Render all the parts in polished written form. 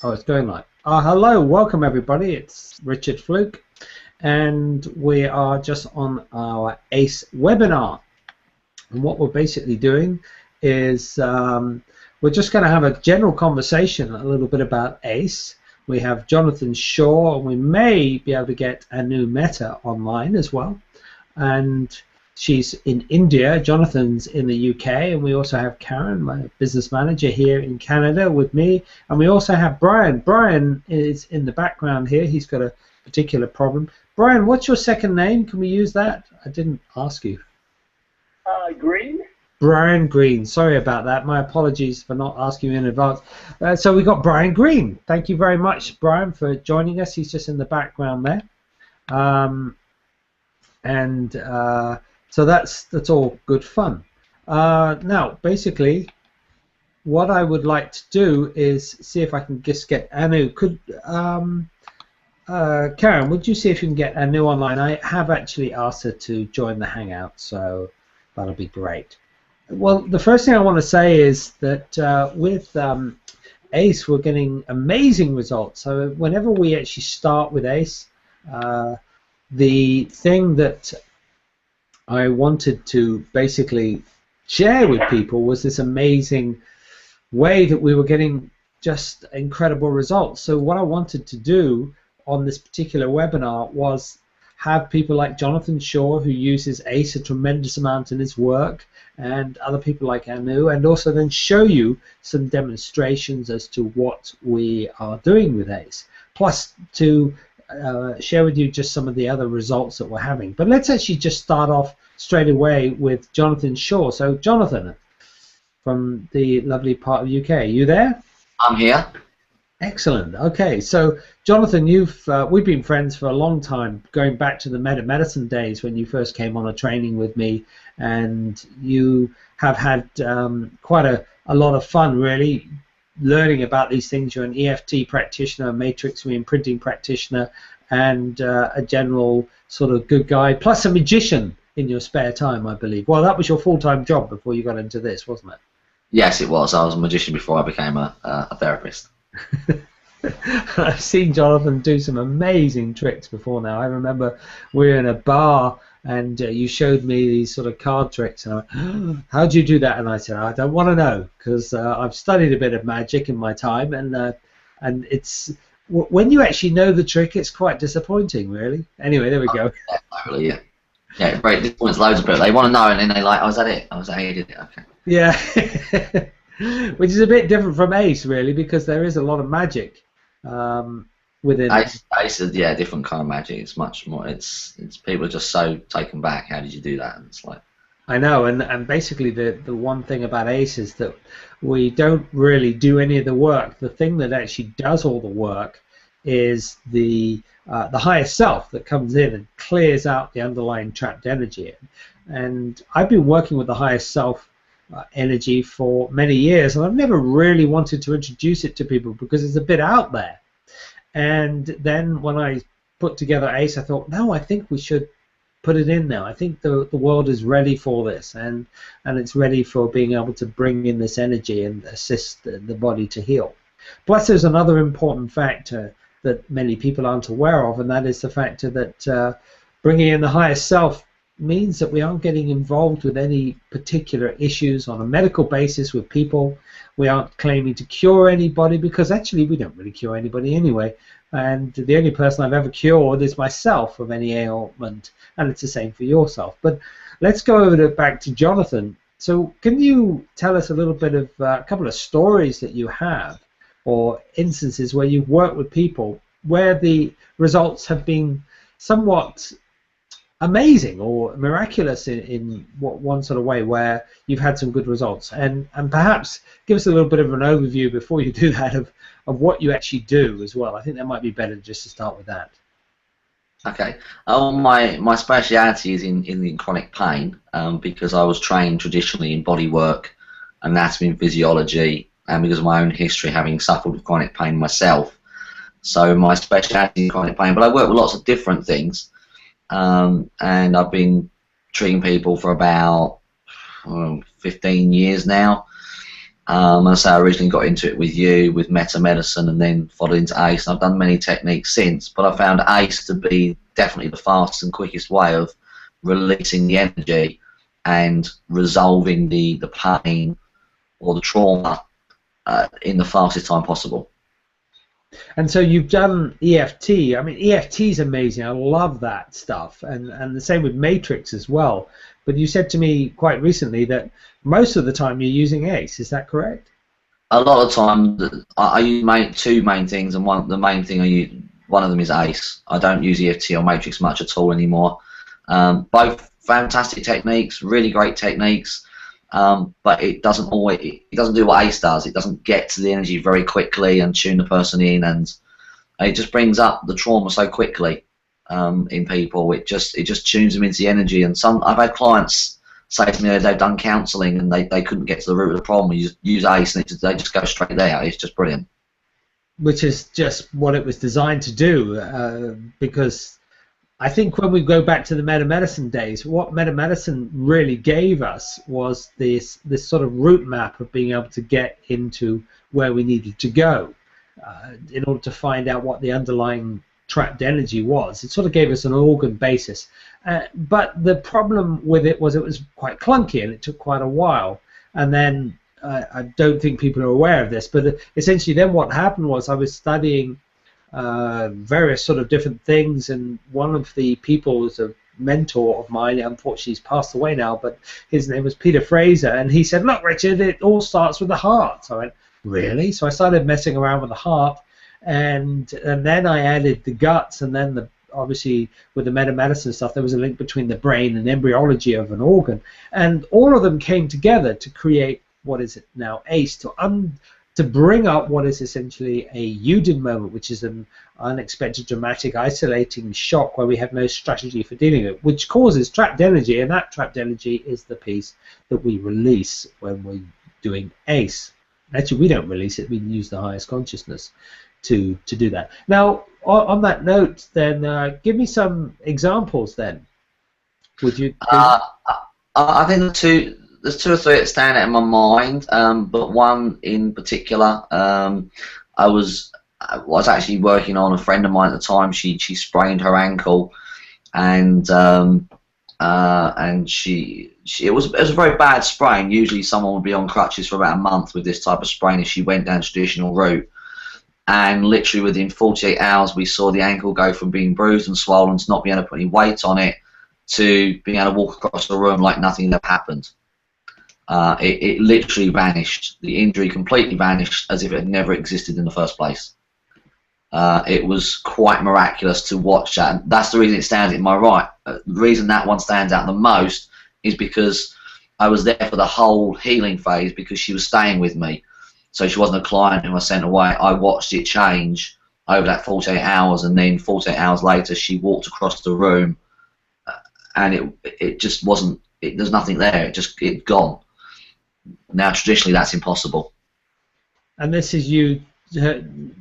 Oh, it's going like. Hello, welcome everybody. It's Richard Flook, and we are just on our ACE webinar. And what we're basically doing is we're just going to have a general conversation a little bit about ACE. We have Jonathan Shaw, and we may be able to get Anu Mehta online as well. And she's in India. Jonathan's in the UK, and we also have Karen, my business manager, here in Canada with me, and we also have Brian. Brian is in the background here. He's got a particular problem. Brian, what's your second name? Can we use that? I didn't ask you. Green. Brian Green. Sorry about that. My apologies for not asking you in advance. So we got Brian Green. Thank you very much, Brian, for joining us. He's just in the background there. So that's all good fun. Now, basically, what I would like to do is see if I can just get Anu. Karen, would you see if you can get Anu online? I have actually asked her to join the Hangout, so that'll be great. Well, the first thing I want to say is that with ACE, we're getting amazing results. So whenever we actually start with ACE, the thing that I wanted to basically share with people was this amazing way that we were getting just incredible results. So what I wanted to do on this particular webinar was have people like Jonathan Shaw, who uses ACE a tremendous amount in his work, and other people like Anu, and also then show you some demonstrations as to what we are doing with ACE, plus to share with you just some of the other results that we're having. But let's actually just start off straight away with Jonathan Shaw. So Jonathan, from the lovely part of the UK, are you there? I'm here. Excellent. Okay, so Jonathan, we've been friends for a long time, going back to the medicine days when you first came on a training with me, and you have had quite a lot of fun, really, learning about these things. You're an EFT practitioner, a matrix reimprinting practitioner, and a general sort of good guy, plus a magician in your spare time, I believe. Well, that was your full-time job before you got into this, wasn't it? Yes, it was. I was a magician before I became a therapist. I've seen Jonathan do some amazing tricks before now. I remember we were in a bar and you showed me these sort of card tricks, and I went, oh, how'd you do that? And I said, I don't want to know, because I've studied a bit of magic in my time, and it's when you actually know the trick, it's quite disappointing, really. Anyway, there we go. Definitely, yeah. Yeah, it very disappoints loads of people. They want to know, and then they like, oh, is that it? Oh, is that how you did it? Okay. Yeah. Which is a bit different from ACE, really, because there is a lot of magic within. ACE is, yeah, different kind of magic. It's much more. It's people are just so taken back. How did you do that? And it's like. I know, and basically the one thing about ACE is that we don't really do any of the work. The thing that actually does all the work is the higher self that comes in and clears out the underlying trapped energy. And I've been working with the higher self energy for many years, and I've never really wanted to introduce it to people because it's a bit out there. And then when I put together ACE, I thought, no, I think we should put it in now. I think the world is ready for this, and it's ready for being able to bring in this energy and assist the body to heal. Plus, there's another important factor that many people aren't aware of, and that is the factor that bringing in the higher self means that we aren't getting involved with any particular issues on a medical basis with people. We aren't claiming to cure anybody, because actually we don't really cure anybody anyway, and the only person I've ever cured is myself of any ailment, and it's the same for yourself. But let's go over back to Jonathan. So can you tell us a little bit of a couple of stories that you have, or instances where you've worked with people where the results have been somewhat amazing or miraculous in one sort of way, where you've had some good results, and perhaps give us a little bit of an overview before you do that of what you actually do as well. I think that might be better just to start with that. Okay. My speciality is in chronic pain, because I was trained traditionally in body work, anatomy and physiology, and because of my own history having suffered with chronic pain myself. So my speciality is chronic pain, but I work with lots of different things. And I've been treating people for about 15 years now, And so I originally got into it with you, with meta medicine, and then followed into ACE. And I've done many techniques since, but I found ACE to be definitely the fastest and quickest way of releasing the energy and resolving the pain or the trauma in the fastest time possible. And so you've done EFT. I mean, EFT is amazing. I love that stuff, and the same with Matrix as well. But you said to me quite recently that most of the time you're using ACE. Is that correct? A lot of time, I use two main things, and one of them is ACE. I don't use EFT or Matrix much at all anymore. Both fantastic techniques, really great techniques, but it doesn't do what ACE does. It doesn't get to the energy very quickly and tune the person in, and it just brings up the trauma so quickly in people. It just tunes them into the energy. And I've had clients say to me that they've done counselling and they couldn't get to the root of the problem. You just use ACE and they just go straight there. It's just brilliant. Which is just what it was designed to do, because I think when we go back to the metamedicine days, what metamedicine really gave us was this sort of route map of being able to get into where we needed to go in order to find out what the underlying trapped energy was. It sort of gave us an organ basis. But the problem with it was quite clunky and it took quite a while. And then I don't think people are aware of this, but essentially then what happened was I was studying various sort of different things, and one of the people was a mentor of mine. Unfortunately, he's passed away now, but his name was Peter Fraser, and he said, "Look, Richard, it all starts with the heart." So I went, "Really?" So I started messing around with the heart, and then I added the guts, and then obviously with the metamedicine stuff, there was a link between the brain and embryology of an organ, and all of them came together to create what is it now, ACE, to bring up what is essentially a Udin moment, which is an unexpected, dramatic, isolating shock where we have no strategy for dealing with it, which causes trapped energy, and that trapped energy is the piece that we release when we're doing ACE. Actually, we don't release it, we use the highest consciousness to do that. Now, on that note, then, give me some examples then. Would you? I think there's two or three that stand out in my mind, but one in particular, I was actually working on a friend of mine at the time. She sprained her ankle, and it was a very bad sprain. Usually, someone would be on crutches for about a month with this type of sprain if she went down the traditional route. And literally within 48 hours, we saw the ankle go from being bruised and swollen to not being able to put any weight on it to being able to walk across the room like nothing had happened. It literally vanished. The injury completely vanished as if it had never existed in the first place. It was quite miraculous to watch that. And that's the reason it stands in my right. The reason that one stands out the most is because I was there for the whole healing phase because she was staying with me. So she wasn't a client who I sent away. I watched it change over that 48 hours, and then 48 hours later she walked across the room, and it just wasn't. There's nothing there. It gone. Now traditionally that's impossible. And this is you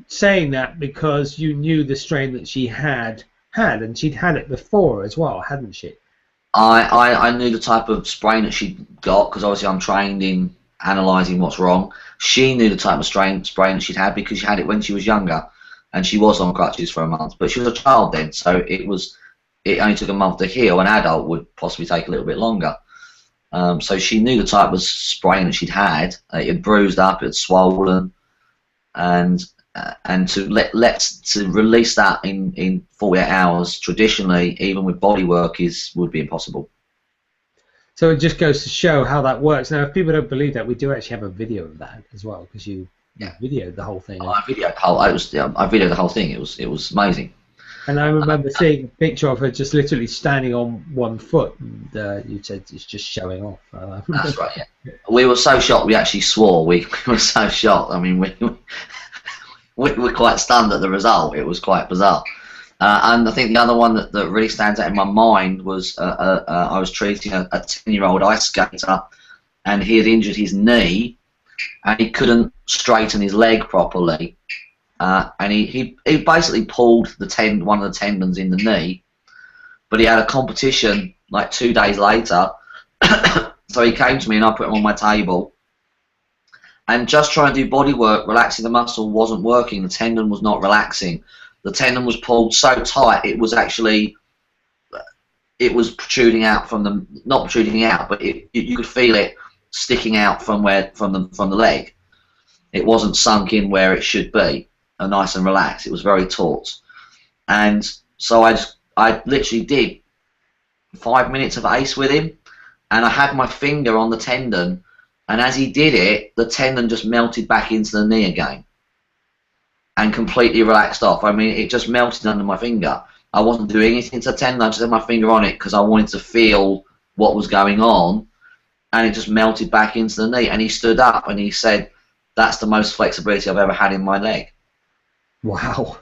saying that because you knew the strain that she had, and she'd had it before as well, hadn't she? I knew the type of sprain that she'd got because obviously I'm trained in analysing what's wrong. She knew the type of sprain that she'd had because she had it when she was younger, and she was on crutches for a month. But she was a child then, so it only took a month to heal. An adult would possibly take a little bit longer. So she knew the type of sprain that she'd had. It had bruised up, it had swollen, and to release that in 48 hours traditionally, even with body work, would be impossible. So it just goes to show how that works. Now, if people don't believe that, we do actually have a video of that as well, because you videoed the whole thing. I videoed the whole thing. It was amazing. And I remember seeing a picture of her just literally standing on one foot, and you said it's just showing off. That's right. Yeah. We were so shocked. We actually swore. We were so shocked. I mean, we were quite stunned at the result. It was quite bizarre. And I think the other one that really stands out in my mind was I was treating a 10-year-old ice skater, and he had injured his knee, and he couldn't straighten his leg properly, and he basically pulled one of the tendons in the knee, but he had a competition like 2 days later, so he came to me and I put him on my table, And just trying to do body work, relaxing the muscle wasn't working. The tendon was not relaxing. The tendon was pulled so tight it was actually protruding out from the, not protruding out, but you could feel it sticking out from the leg. It wasn't sunk in where it should be, nice and relaxed. It was very taut. And so I literally did 5 minutes of ACE with him, and I had my finger on the tendon, and as he did it, the tendon just melted back into the knee again and completely relaxed off. I mean, it just melted under my finger. I wasn't doing anything to the tendon, I just had my finger on it because I wanted to feel what was going on, and it just melted back into the knee. And he stood up and he said, "That's the most flexibility I've ever had in my leg." Wow.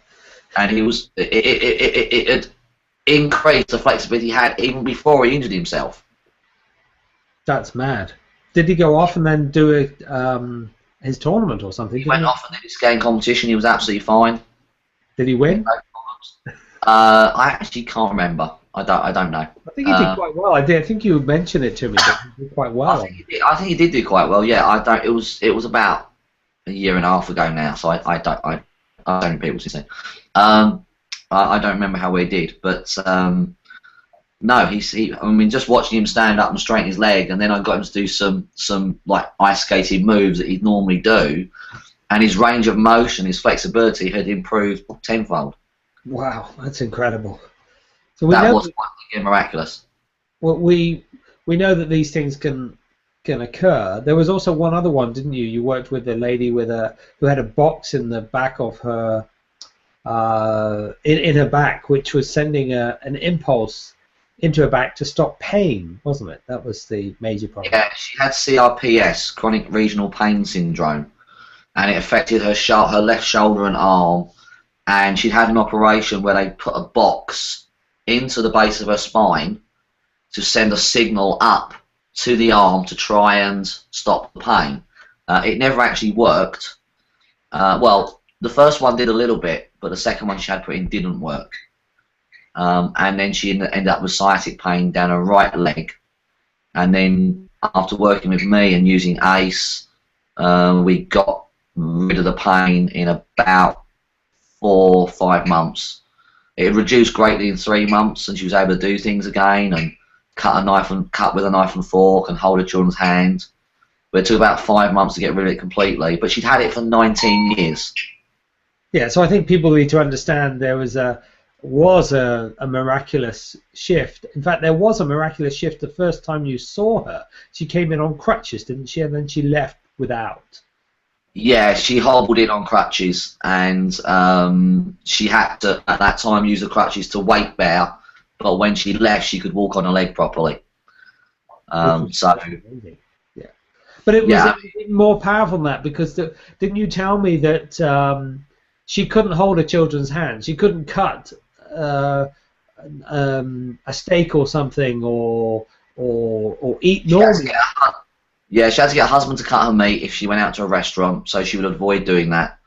And it had increased the flexibility he had even before he injured himself. That's mad. Did he go off and then do his tournament or something? He went off and did his game competition. He was absolutely fine. Did he win? I actually can't remember. I don't know. I think he did quite well. I think you mentioned it to me. But he did quite well. I think he did do quite well. Yeah, I don't. It was about a year and a half ago now, so I don't people since then. I don't remember how he did, but no, I mean, just watching him stand up and straighten his leg, and then I got him to do some like ice skating moves that he'd normally do, and his range of motion, his flexibility had improved tenfold. Wow, that's incredible. So that was quite miraculous. Well, we know that these things can occur. There was also one other one, didn't you? You worked with a lady who had a box in the back of her in her back, which was sending an impulse into her back to stop pain, wasn't it? That was the major problem. Yeah, she had CRPS, chronic regional pain syndrome, and it affected her left shoulder and arm. And she'd had an operation where they put a box into the base of her spine to send a signal up to the arm to try and stop the pain. It never actually worked. Well, the first one did a little bit, but the second one she had put in didn't work. And then she ended up with sciatic pain down her right leg. And then after working with me and using ACE, we got rid of the pain in about 4 or 5 months. It reduced greatly in 3 months, and she was able to do things again and cut with a knife and fork and hold her children's hand. But it took about 5 months to get rid of it completely. But she'd had it for 19 years. Yeah, so I think people need to understand there was a miraculous shift. In fact, there was a miraculous shift the first time you saw her. She came in on crutches, didn't she? And then she left without. Yeah, she hobbled in on crutches, and she had to, at that time, use the crutches to weight bear, but when she left, she could walk on her leg properly. So, yeah. But it was even more powerful than that, because didn't you tell me that she couldn't hold her children's hands? She couldn't cut a steak or something, or eat normally. Yeah, she had to get her husband to cut her meat if she went out to a restaurant, so she would avoid doing that.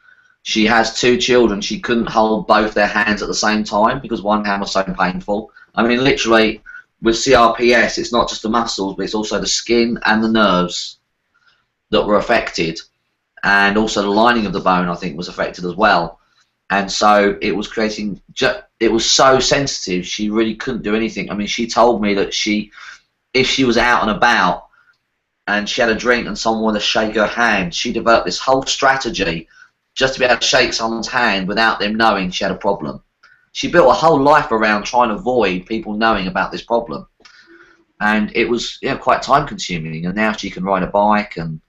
She has 2 children. She couldn't hold both their hands at the same time because one hand was so painful. I mean, literally, with CRPS, it's not just the muscles, but it's also the skin and the nerves that were affected. And also the lining of the bone, I think, was affected as well. And so it was creating, it was so sensitive, she really couldn't do anything. I mean, she told me that if she was out and about, and she had a drink and someone wanted to shake her hand, she developed this whole strategy just to be able to shake someone's hand without them knowing she had a problem. She built a whole life around trying to avoid people knowing about this problem. And it was quite time consuming, and now she can ride a bike and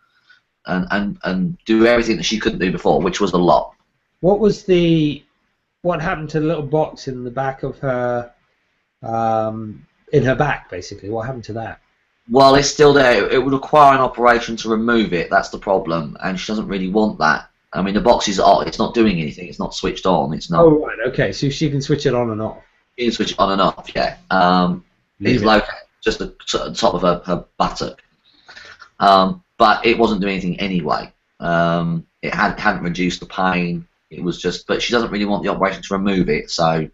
do everything that she couldn't do before, which was a lot. What happened to the little box in the back of her, in her back, basically? What happened to that? Well, it's still there. It would require an operation to remove it. That's the problem, and she doesn't really want that. I mean, the box is on. It's not doing anything. It's not switched on. It's not. Oh, right. Okay, so she can switch it on and off. She can switch it on and off. Yeah. It's located just at the top of her buttock. But it wasn't doing anything anyway. It hadn't reduced the pain. It was just. But she doesn't really want the operation to remove it, so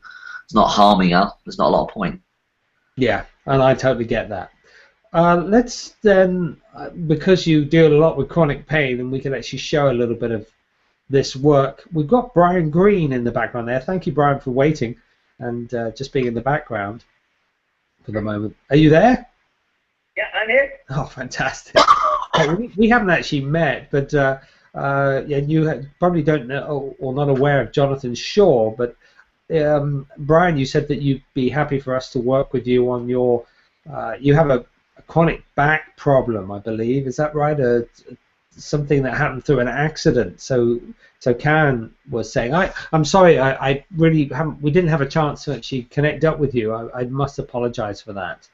it's not harming her. There's not a lot of point. Yeah, and I totally get that. Let's then, because you deal a lot with chronic pain, and we can actually show a little bit of this work. We've got Brian Green in the background there. Thank you, Brian, for waiting and just being in the background for the moment. Are you there? Yeah, I'm here. Oh, fantastic. We haven't actually met, but yeah, you probably don't know or not aware of Jonathan Shaw, but Brian, you said that you'd be happy for us to work with you on your, you have a chronic back problem, I believe. Is that right? Something that happened through an accident. So Karen was saying, I'm sorry, I really haven't, we didn't have a chance to actually connect up with you. I must apologize for that.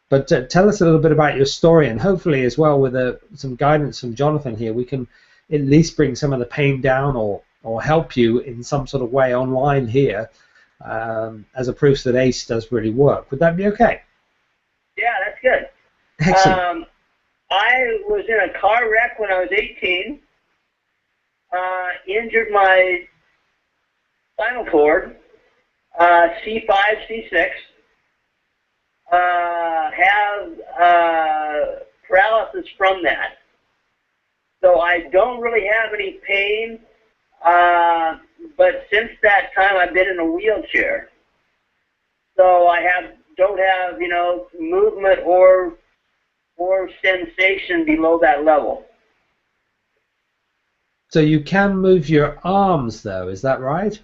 But tell us a little bit about your story, and hopefully as well with some guidance from Jonathan here, we can at least bring some of the pain down or help you in some sort of way online here as a proof that ACE does really work. Would that be okay? Yeah, that's good. Excellent. I was in a car wreck when I was 18, injured my spinal cord, C5, C6, have paralysis from that. So I don't really have any pain, but since that time I've been in a wheelchair. So I don't have, you know, movement or sensation below that level. So you can move your arms though, is that right?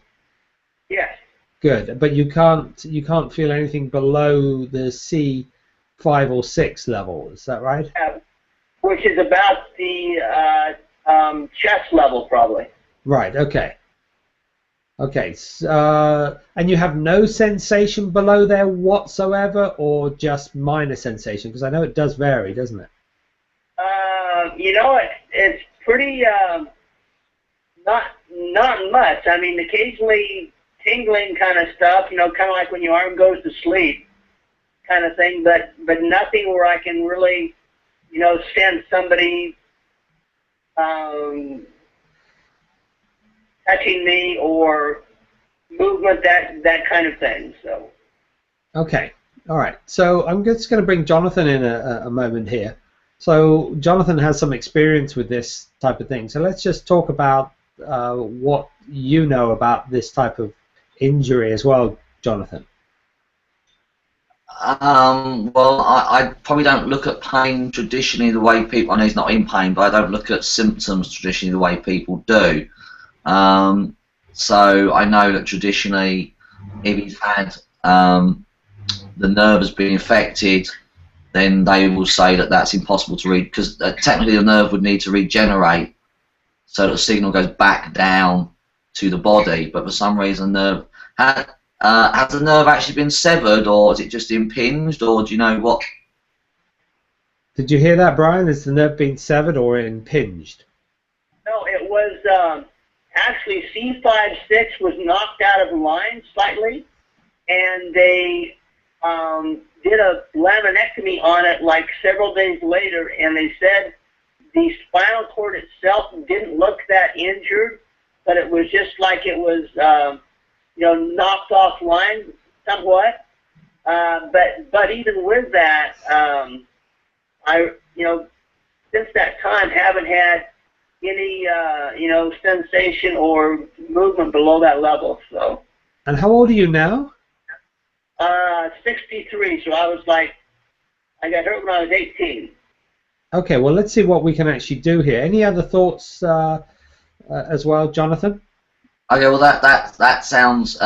Yes. Good, but you can't feel anything below the C5 or 6 level, is that right? Which is about the chest level, probably. Right. Okay. Okay. And you have no sensation below there whatsoever, or just minor sensation? Because I know it does vary, doesn't it? You know, it's pretty not much. I mean, occasionally tingling kind of stuff. You know, kind of like when your arm goes to sleep, kind of thing. But nothing where I can really, you know, sense somebody touching me or movement, that kind of thing. So. Okay. All right. So I'm just going to bring Jonathan in a moment here. So Jonathan has some experience with this type of thing. So let's just talk about what you know about this type of injury as well, Jonathan. Well, I probably don't look at pain traditionally the way people, I know he's not in pain, but I don't look at symptoms traditionally the way people do. So I know that traditionally, if he's had the nerve has been infected, then they will say that that's impossible to read, because technically the nerve would need to regenerate so that the signal goes back down to the body. But for some reason, the nerve has the nerve actually been severed, or is it just impinged, or do you know what? Did you hear that, Brian? Has the nerve been severed or impinged? No, it was actually C5-6 was knocked out of line slightly, and they did a laminectomy on it like several days later, and they said the spinal cord itself didn't look that injured, but it was just like it was you know, knocked off line somewhat. But even with that, I, you know, since that time haven't had any you know, sensation or movement below that level. So. And how old are you now? 63. So I was like, I got hurt when I was 18. Okay. Well, let's see what we can actually do here. Any other thoughts as well, Jonathan? Okay, well that sounds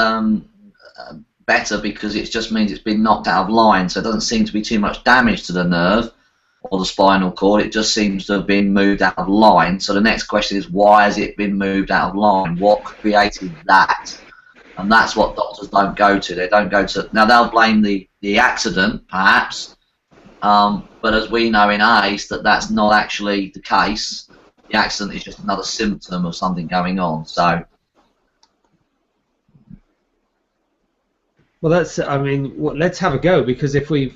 better, because it just means it's been knocked out of line, so it doesn't seem to be too much damage to the nerve or the spinal cord. It just seems to have been moved out of line. So the next question is, why has it been moved out of line? What created that? And that's what doctors don't go to. They don't go to, now they'll blame the accident perhaps, but as we know in ACE, that's not actually the case. The accident is just another symptom of something going on. So. Well, that's. I mean, let's have a go, because if the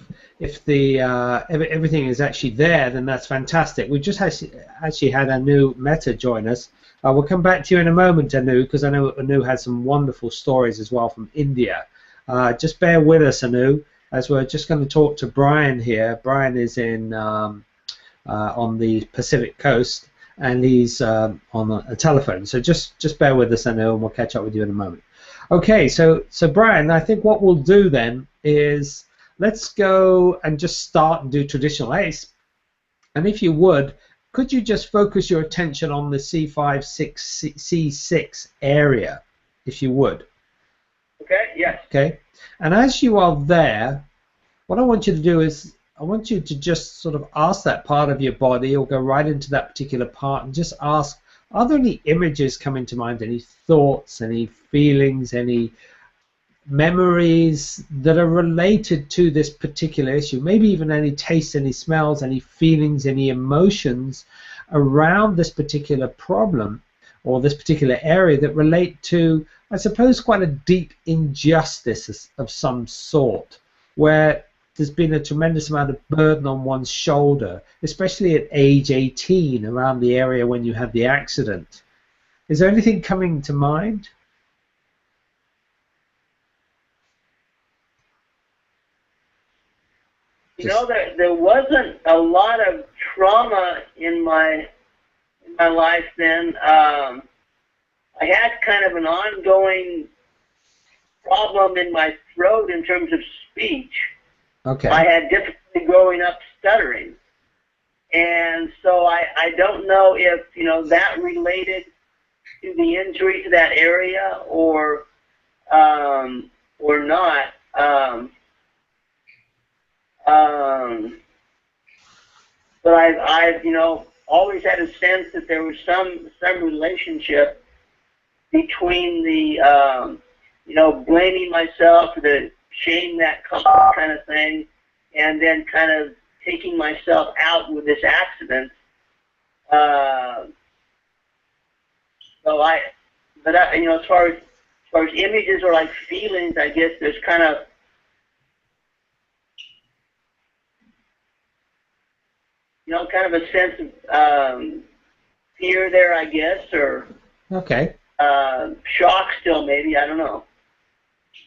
everything is actually there, then that's fantastic. We just actually had Anu Mehta join us. We'll come back to you in a moment, Anu, because I know Anu had some wonderful stories as well from India. Just bear with us, Anu. as we're just going to talk to Brian here. Brian is in on the Pacific Coast, and he's on a telephone. So just bear with us, and we'll catch up with you in a moment. Okay, so Brian, I think what we'll do then is let's go and just start and do traditional ACE. And if you would, could you just focus your attention on the C5-6 area, if you would? Okay, yes. Okay, and as you are there, what I want you to do is I want you to just sort of ask that part of your body, or go right into that particular part and just ask, are there any images coming to mind, any thoughts, any feelings, any memories that are related to this particular issue? Maybe even any tastes, any smells, any feelings, any emotions around this particular problem or this particular area that relate to, I suppose, quite a deep injustice of some sort, where there's been a tremendous amount of burden on one's shoulder, especially at age 18, around the area when you had the accident. Is there anything coming to mind? You know, there wasn't a lot of trauma in my life then. I had kind of an ongoing problem in my throat in terms of speech. Okay. I had difficulty growing up stuttering. And so I don't know if, you know, that related to the injury to that area or not. But I've you know, always had a sense that there was some relationship between the you know, blaming myself for the shame that caused kind of thing, and then kind of taking myself out with this accident. But you know, as far as images or like feelings, I guess there's kind of, you know, kind of a sense of fear there, I guess, or okay. Shock still, maybe, I don't know.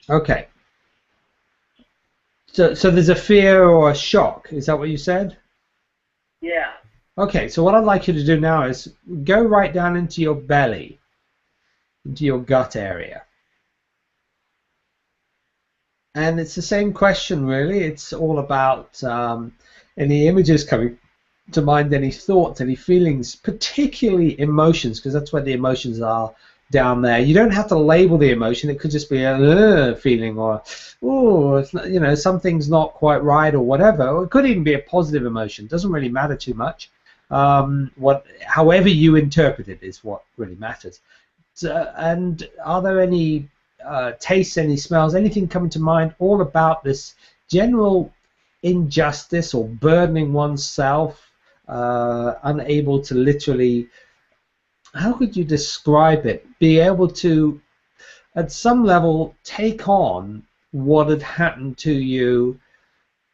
Okay. So there's a fear or a shock, is that what you said? Yeah. Okay, so what I'd like you to do now is go right down into your belly, into your gut area. And it's the same question, really. It's all about any images coming to mind, any thoughts, any feelings, particularly emotions, because that's where the emotions are down there. You don't have to label the emotion. It could just be a feeling, or oh, it's not, you know, something's not quite right, or whatever. Or it could even be a positive emotion. It doesn't really matter too much. However you interpret it is what really matters. And are there any tastes, any smells, anything coming to mind all about this general injustice or burdening oneself, unable to literally, how could you describe it, be able to at some level take on what had happened to you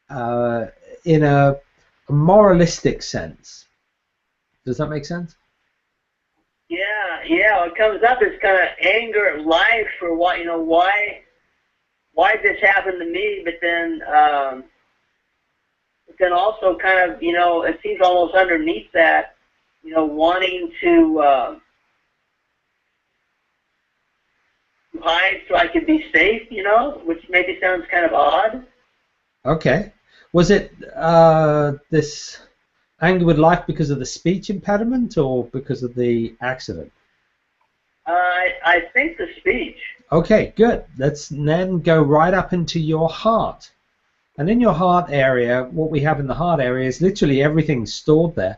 in a moralistic sense? Does that make sense? Yeah. What comes up is kind of anger at life for what, you know, why this happened to me, but then also kind of, you know, it seems almost underneath that, you know, wanting to hide so I could be safe, you know, which maybe sounds kind of odd. Okay. Was it this anger with life because of the speech impediment or because of the accident? I think the speech. Okay, good. Let's then go right up into your heart. And in your heart area, what we have in the heart area is literally everything stored there.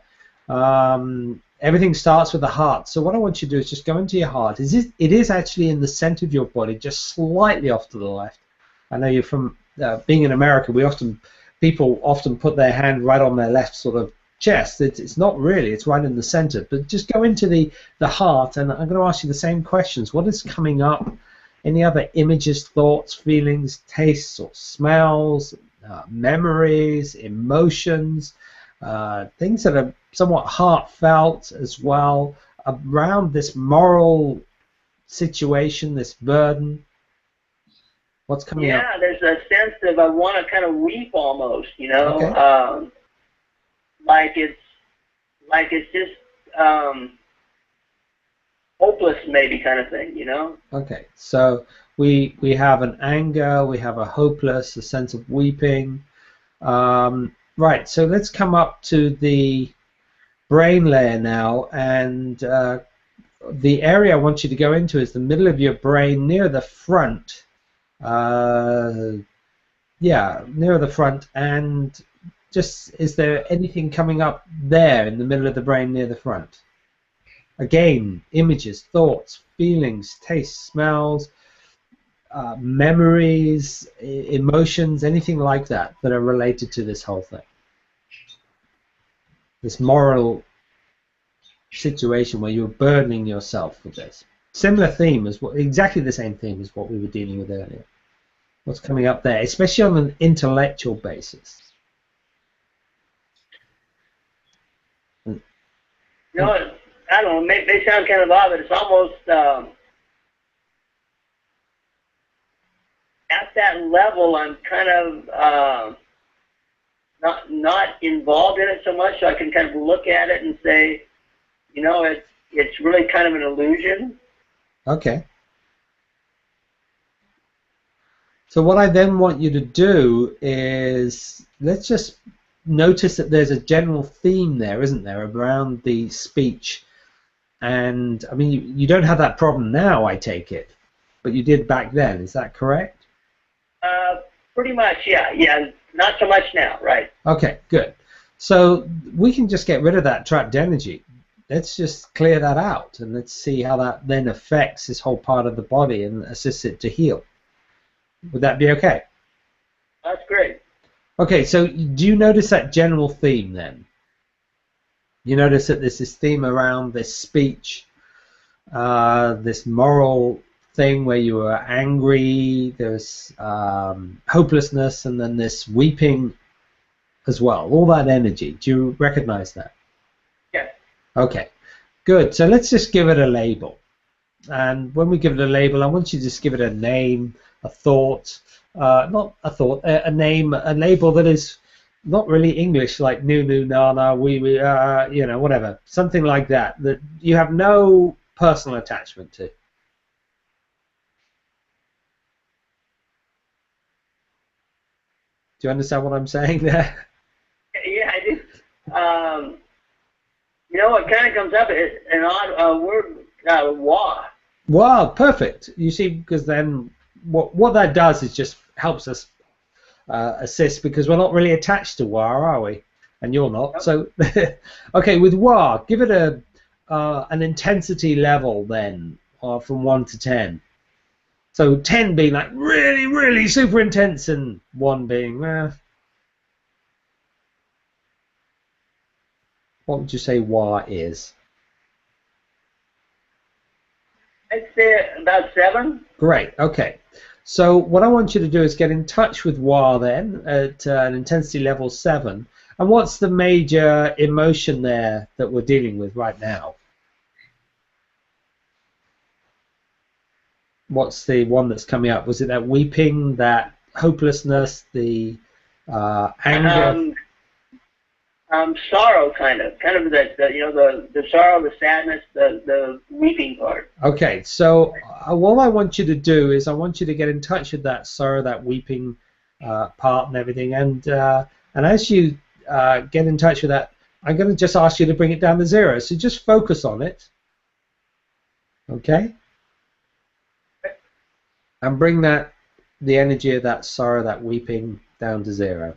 Everything starts with the heart. So what I want you to do is just go into your heart. It is actually in the center of your body, just slightly off to the left. I know you're from being in America. People often put their hand right on their left sort of chest. It's not really. It's right in the center. But just go into the heart, and I'm going to ask you the same questions. What is coming up? Any other images, thoughts, feelings, tastes, or smells, memories, emotions, things that are somewhat heartfelt as well around this moral situation, this burden? What's coming up? Yeah, there's a sense of I want to kind of weep almost, Okay. like it's just hopeless maybe kind of thing. Okay. So we have an anger, we have a hopeless, a sense of weeping. Right. So let's come up to the brain layer now, and the area I want you to go into is the middle of your brain near the front. Yeah, near the front, and just, is there anything coming up there in the middle of the brain near the front? Again, images, thoughts, feelings, tastes, smells, memories, emotions, anything like that that are related to this whole thing. This moral situation where you're burdening yourself with this. Similar theme as what, exactly the same theme as what we were dealing with earlier. What's coming up there, especially on an intellectual basis? I don't know, may sound kind of odd, but it's almost at that level I'm kind of not involved in it so much, so I can kind of look at it and say, it's really kind of an illusion. Okay. So what I then want you to do is, let's just notice that there's a general theme there, isn't there, around the speech. And I mean, you don't have that problem now, I take it, but you did back then. Is that correct? Pretty much, yeah. Yeah, not so much now, right. Okay, good. So we can just get rid of that trapped energy. Let's just clear that out, and let's see how that then affects this whole part of the body and assists it to heal. Would that be okay? That's great. Okay, so do you notice that general theme then? You notice that there's this theme around this speech, this moral thing where you are angry, there's hopelessness, and then this weeping as well. All that energy. Do you recognize that? Yes. Okay, good. So let's just give it a label. And when we give it a label, I want you to just give it a name, a thought, not a thought, a name, a label that is not really English, like new, nana, we, whatever, something like that, that you have no personal attachment to. Do you understand what I'm saying there? Yeah, I do. What kind of comes up is an odd word, wah. Wow, perfect. You see, because then what that does is just helps us assist, because we're not really attached to Wa, are we? And you're not. Yep. So, okay, with Wa, give it an intensity level then, from 1 to 10. So 10 being like really, really super intense, and 1 being, what would you say Wa is? I'd say about 7. Great, okay. So what I want you to do is get in touch with Wa then at an intensity level 7. And what's the major emotion there that we're dealing with right now? What's the one that's coming up? Was it that weeping, that hopelessness, the anger? Sorrow, kind of the sorrow, the sadness, the weeping part. Okay, so what I want you to do is I want you to get in touch with that sorrow, that weeping part and everything, and as you get in touch with that, I'm going to just ask you to bring it down to 0. So just focus on it, okay? And bring the energy of that sorrow, that weeping, down to 0.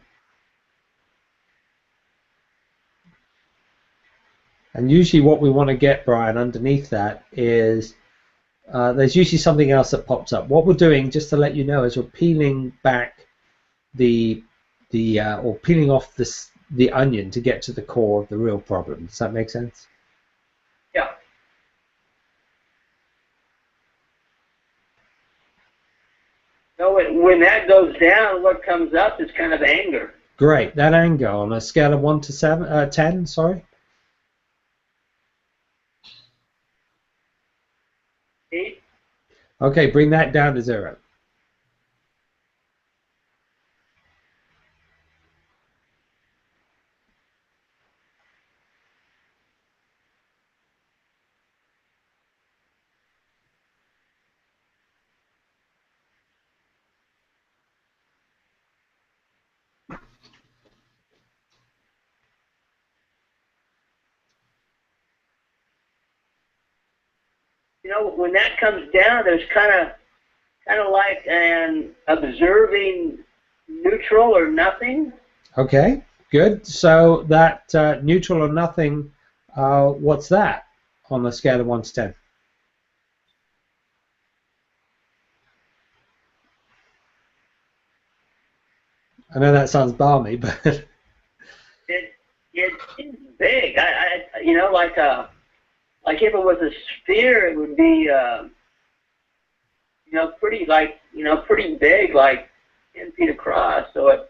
And usually what we want to get, Brian, underneath that is there's usually something else that pops up. What we're doing, just to let you know, is we're peeling back or peeling off the onion to get to the core of the real problem. Does that make sense? Yeah. So when that goes down, what comes up is kind of anger. Great. That anger on a scale of 1 to 10, sorry? 8. Okay, bring that down to 0. you know, when that comes down, there's kind of like an observing neutral or nothing. Okay, good. So that neutral or nothing, what's that on the scale of 1 to 10? I know that sounds balmy, but It seems big. You know, like if it was a sphere, it would be you know, pretty big, like 10 feet across. So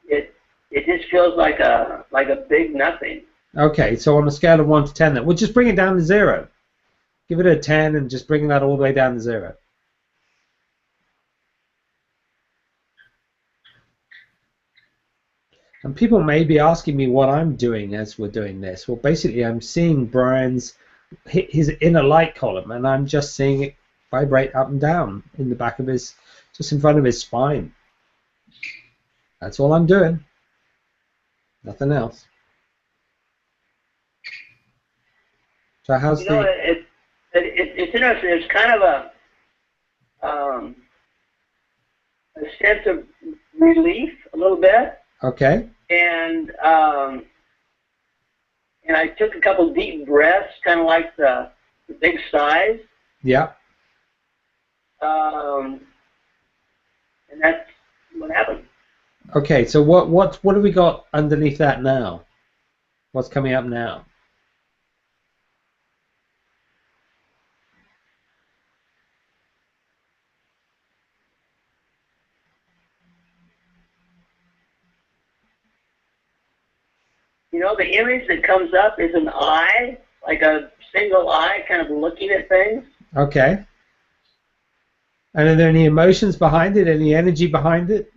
it just feels like a big nothing. okay. So on a scale of 1 to 10, then we'll just bring it down to 0. Give it a 10 and just bring that all the way down to 0. And people may be asking me what I'm doing as we're doing this. Well, basically, I'm seeing Brian's his inner light column, and I'm just seeing it vibrate up and down in the back of his, just in front of his spine. That's all I'm doing. Nothing else. So how's You know, the? it's interesting. There's kind of a sense of relief, a little bit, Okay. and I took a couple deep breaths, kind of like the big sighs, Yeah. and that's what happened. Okay. So what have we got underneath that now? What's coming up now? You know, the image that comes up is an eye, like a single eye, kind of looking at things. Okay. And are there any emotions behind it? Any energy behind it?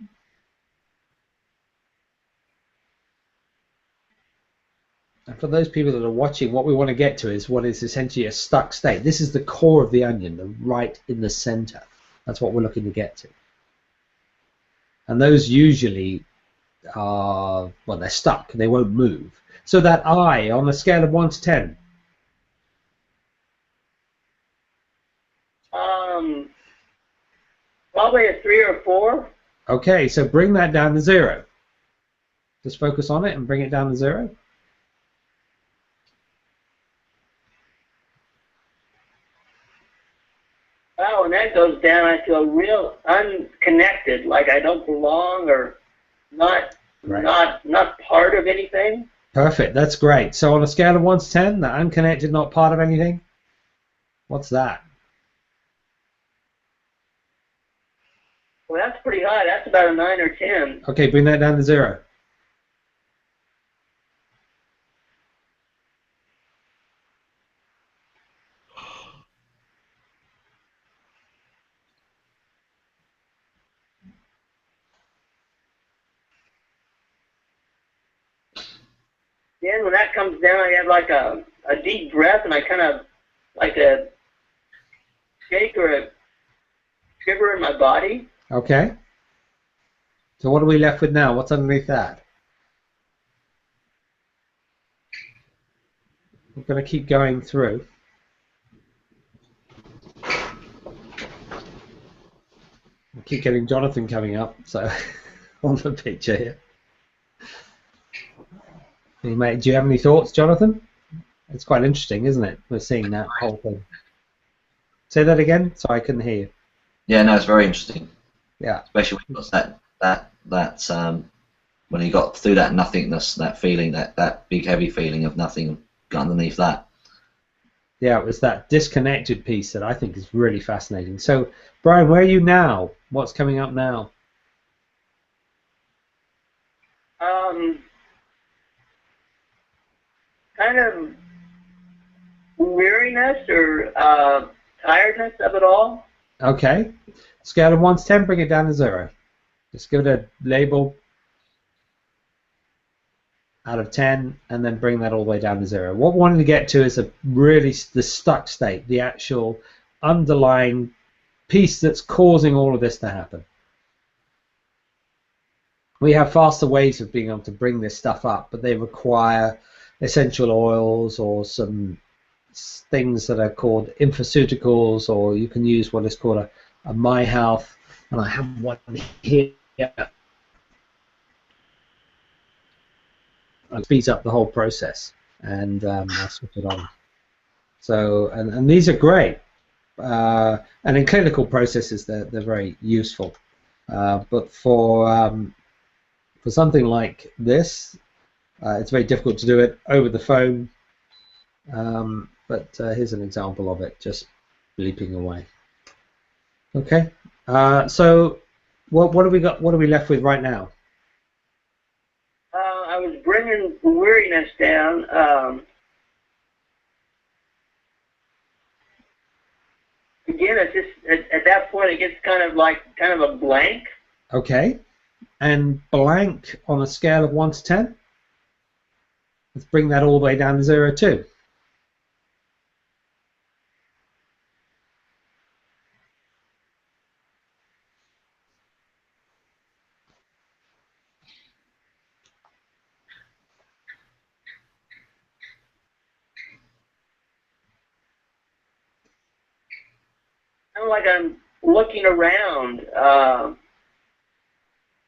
And for those people that are watching, what we want to get to is what is essentially a stuck state. This is the core of the onion, the right in the center. That's what we're looking to get to. And those usually are, well, they're stuck. They won't move. So that eye on a scale of 1 to 10. Probably a 3 or 4. Okay, so bring that down to 0. Just focus on it and bring it down to 0. Wow, when that goes down, I feel real unconnected, like I don't belong or not Right. not part of anything. Perfect, that's great. So on a scale of 1 to 10, that unconnected, not part of anything, what's that? Well, that's pretty high. That's about a 9 or 10. Okay, bring that down to 0. Then when that comes down, I have like a deep breath, and I kind of like a shake or a shiver in my body. Okay. So what are we left with now? What's underneath that? We're going to keep going through. I keep getting Jonathan coming up, so on the picture here. Do you have any thoughts, Jonathan? It's quite interesting, isn't it? We're seeing that whole thing. Say that again. Sorry, I couldn't hear you. Yeah, no, it's very interesting. Yeah. Especially when you got that when you got through that nothingness, that feeling, that big heavy feeling of nothing underneath that. Yeah, it was that disconnected piece that I think is really fascinating. So, Brian, where are you now? What's coming up now? Kind of weariness or tiredness of it all. Okay. Scale of 1 to 10, bring it down to 0. Just give it a label out of 10, and then bring that all the way down to 0. What we wanted to get to is the stuck state, the actual underlying piece that's causing all of this to happen. We have faster ways of being able to bring this stuff up, but they require essential oils or some things that are called infoceuticals, or you can use what is called a My Health, and I have one here. It speeds up the whole process, and I'll switch it on. So, and these are great, and in clinical processes they're very useful. But for something like this, it's very difficult to do it over the phone. But here's an example of it, just bleeping away. Okay, so what have we got? What are we left with right now? I was bringing weariness down. Again, it's just at that point it gets kind of a blank. Okay, and blank on a scale of 1 to 10. Let's bring that all the way down to 0 too. Kind of like I'm looking around. I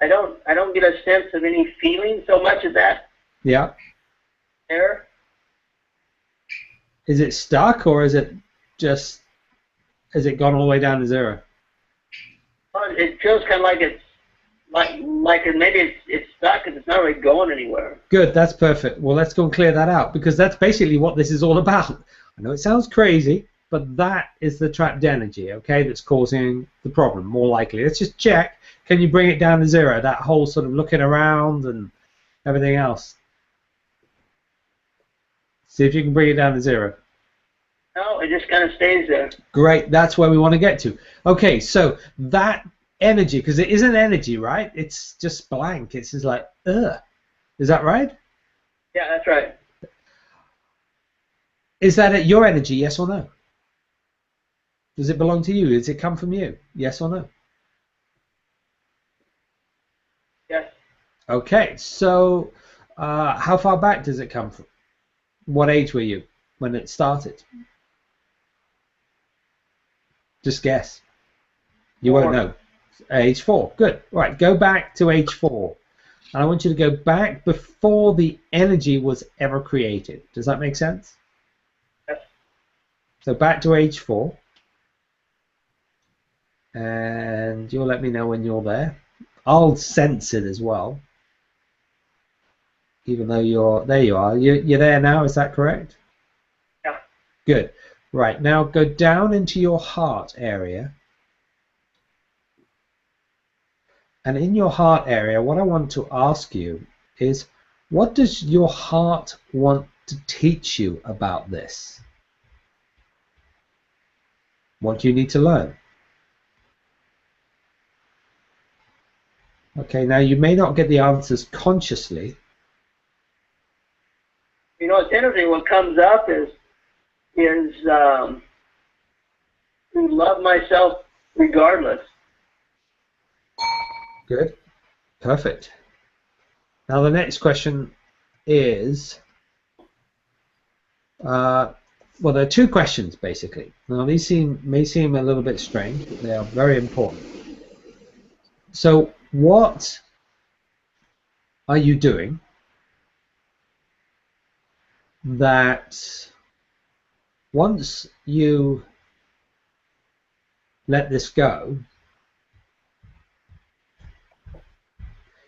don't get a sense of any feeling so much as that. Yeah. There. Is it stuck, or is it gone all the way down to 0? It feels kind of like it's maybe it's stuck and it's not really going anywhere. Good, that's perfect. Well, let's go and clear that out, because that's basically what this is all about. I know it sounds crazy, but that is the trapped energy, okay, that's causing the problem, more likely. Let's just check. Can you bring it down to 0? That whole sort of looking around and everything else. See if you can bring it down to 0. No, it just kind of stays there. Great, that's where we want to get to. Okay, so that energy, because it isn't energy, right? It's just blank. It's just like, ugh. Is that right? Yeah, that's right. Is that your energy, yes or no? Does it belong to you? Does it come from you? Yes or no? Yes. Okay, so how far back does it come from? What age were you when it started? Just guess. You 4. won't know. Age 4. Good. Right, go back to age 4. And I want you to go back before the energy was ever created. Does that make sense? Yes. So back to age 4. And you'll let me know when you're there. I'll sense it as well. Even though there you are. You're there now, is that correct? Yeah. Good. Right, now go down into your heart area. And in your heart area, what I want to ask you is, what does your heart want to teach you about this? What do you need to learn? Okay, now you may not get the answers consciously. You know, it's interesting. What comes up is to love myself regardless. Good. Perfect. Now the next question is, well, there are 2 questions basically. Now these may seem a little bit strange, but they are very important. So what are you doing that once you let this go,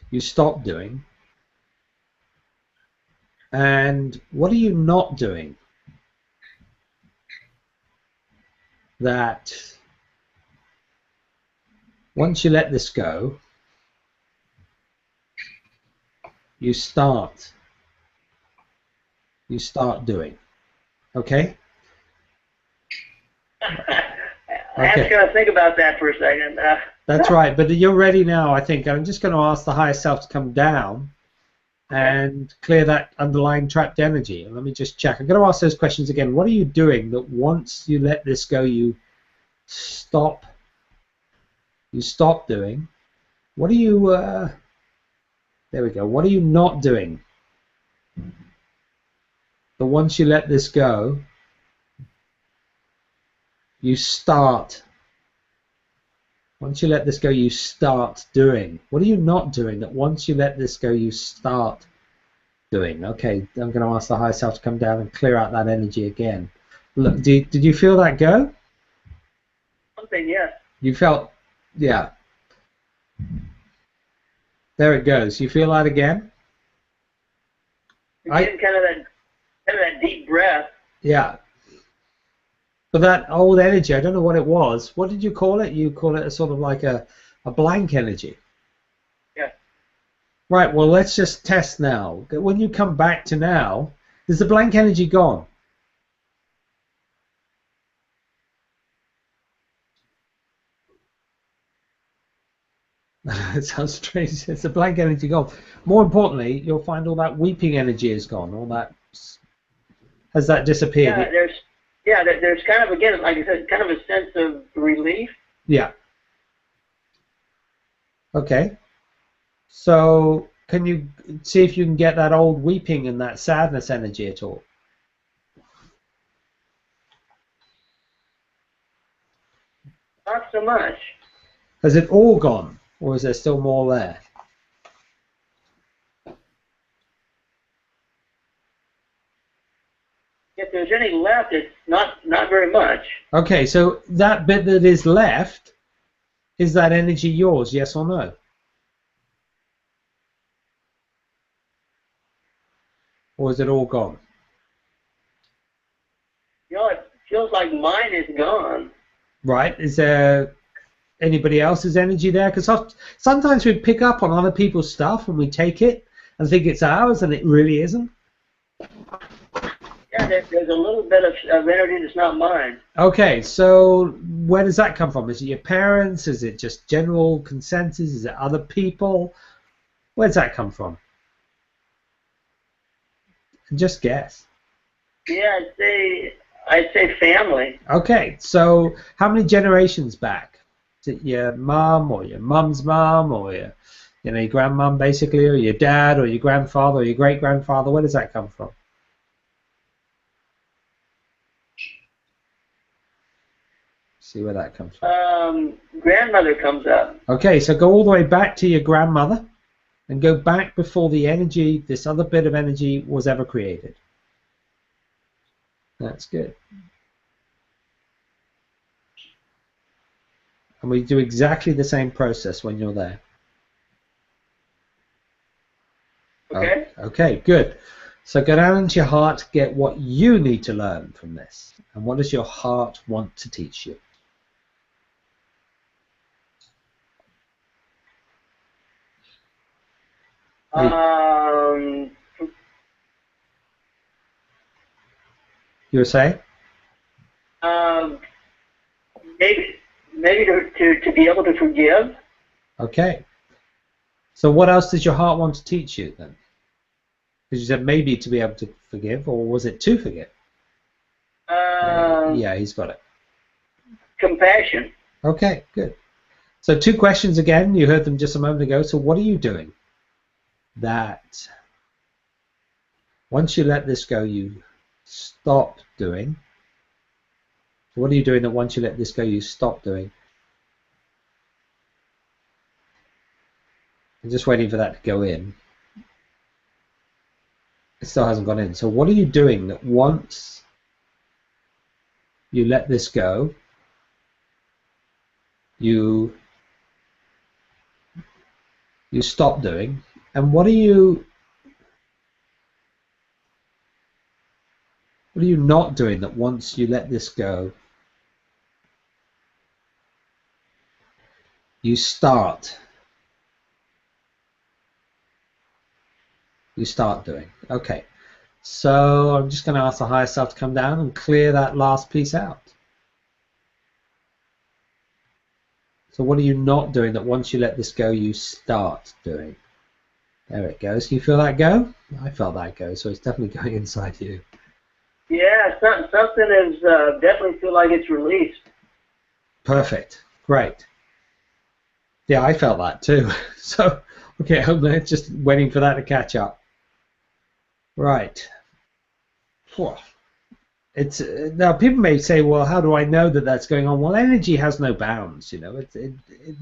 you stop doing? And what are you not doing that once you let this go, you start doing? Okay? I have to think about that for a second. That's right, but you're ready now, I think. I'm just going to ask the higher self to come down and clear that underlying trapped energy. And let me just check. I'm going to ask those questions again. What are you doing that once you let this go, you stop doing? What are you, there we go. What are you not doing? But once you let this go, you start. Once you let this go, you start doing. What are you not doing that once you let this go, you start doing? Okay, I'm going to ask the higher self to come down and clear out that energy again. Look, did you feel that go? Something, yes. You felt, yeah. There it goes. You feel that again? Again, kind of that deep breath. Yeah. But that old energy, I don't know what it was. What did you call it? You call it a sort of like a blank energy. Yeah. Right, well, let's just test now. When you come back to now, is the blank energy gone? It sounds strange. It's the blank energy gone. More importantly, you'll find all that weeping energy is gone. All that has that disappeared? Yeah, there's kind of, again, like I said, kind of a sense of relief. Yeah. Okay. So can you see if you can get that old weeping and that sadness energy at all? Not so much. Has it all gone, or is there still more there? If there's any left, it's not very much. Okay, so that bit that is left, is that energy yours, yes or no? Or is it all gone? You know, it feels like mine is gone. Right, is there anybody else's energy there? Because sometimes we pick up on other people's stuff and we take it and think it's ours and it really isn't. Yeah, there's a little bit of energy that's not mine. Okay, so where does that come from? Is it your parents? Is it just general consensus? Is it other people? Where does that come from? Just guess. Yeah, I'd say family. Okay, so how many generations back? Is it your mum or your mum's mum or your grandmum basically, or your dad or your grandfather or your great-grandfather? Where does that come from? See where that comes from. Grandmother comes up. Okay, so go all the way back to your grandmother and go back before the energy, this other bit of energy, was ever created. That's good. And we do exactly the same process when you're there. Okay. Okay, good. So go down into your heart, get what you need to learn from this. And what does your heart want to teach you? You were saying? Maybe to be able to forgive. Okay. So what else does your heart want to teach you then? Because you said maybe to be able to forgive, or was it to forgive? Yeah, he's got it. Compassion. Okay, good. So 2 questions again. You heard them just a moment ago. So what are you doing that once you let this go, you stop doing? So what are you doing that once you let this go, you stop doing? I'm just waiting for that to go in. It still hasn't gone in. So what are you doing that once you let this go, you stop doing? And what are you not doing that once you let this go, you start doing? Okay, so I'm just going to ask the higher self to come down and clear that last piece out. So what are you not doing that once you let this go, you start doing? There it goes. Can you feel that go? I felt that go, so it's definitely going inside you. Yeah, something is definitely feel like it's released. Perfect. Great. Yeah, I felt that too. So, okay, I'm just waiting for that to catch up. Right. it's now people may say, well, how do I know that that's going on? Well, energy has no bounds. You know,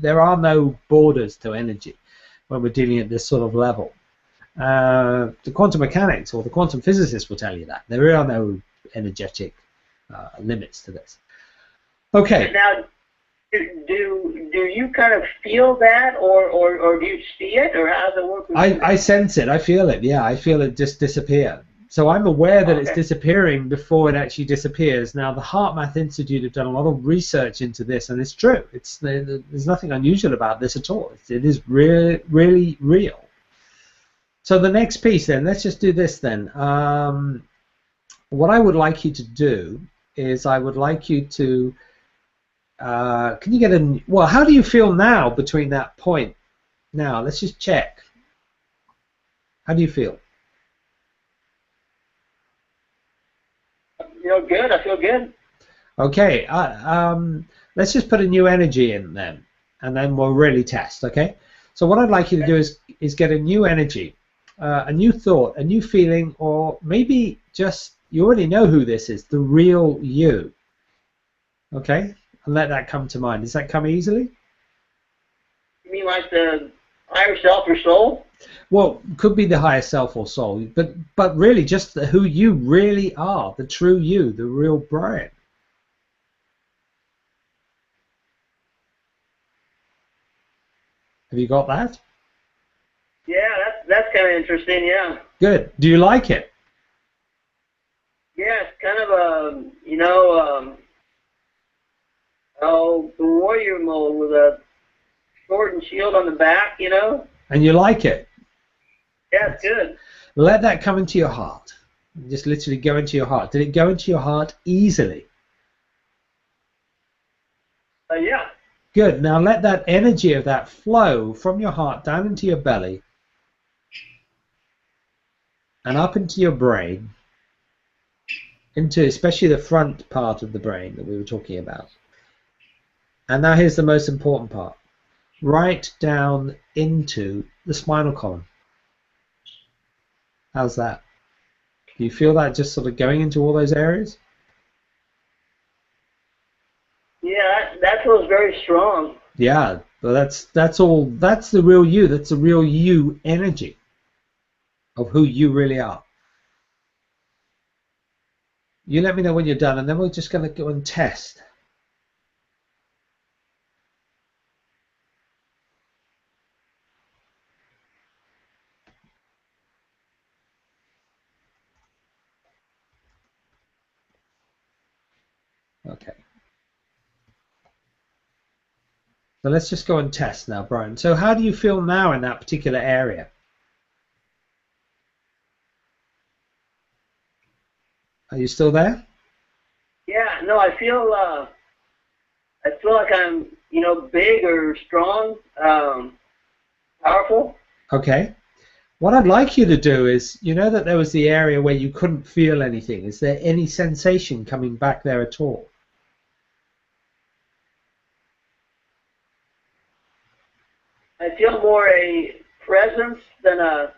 there are no borders to energy when we're dealing at this sort of level. The quantum mechanics or the quantum physicists will tell you that there are no energetic limits to this. Okay. Now, do you kind of feel that, or do you see it, or how does it work? I sense it. I feel it. Yeah, I feel it just disappear. So I'm aware that it's disappearing before it actually disappears. Now, the Heart Math Institute have done a lot of research into this, and it's true. There's nothing unusual about this at all. It is really real. So the next piece then, let's just do this then. What I would like you to do is I would like you to, can you get a, well, how do you feel now between that point? Now, let's just check. How do you feel? You know, good. I feel good. Okay. Let's just put a new energy in then, and then we'll really test. Okay. So what I'd like you to do is get a new energy, a new thought, a new feeling, or maybe just you already know who this is, the real you. Okay. And let that come to mind. Does that come easily? You mean like the higher self or soul? Well, could be the higher self or soul, but really just who you really are, the true you, the real Brian. Have you got that? Yeah, that's kind of interesting. Yeah. Good. Do you like it? Yeah, it's kind of a the warrior mode with a sword and shield on the back, you know. And you like it? Yeah, it's good. Let that come into your heart. Just literally go into your heart. Did it go into your heart easily? Yeah. Good. Now let that energy of that flow from your heart down into your belly and up into your brain, into especially the front part of the brain that we were talking about. And now here's the most important part. Right down into the spinal column. How's that? Do you feel that just sort of going into all those areas? Yeah, that feels very strong. Yeah, but that's all. That's the real you. That's the real you energy of who you really are. You let me know when you're done, and then we're just going to go and test. Okay. So let's just go and test now, Brian. So how do you feel now in that particular area? Are you still there? Yeah, no, I feel like I'm, big or strong, powerful. Okay. What I'd like you to do is, you know that there was the area where you couldn't feel anything. Is there any sensation coming back there at all? I feel more a presence than a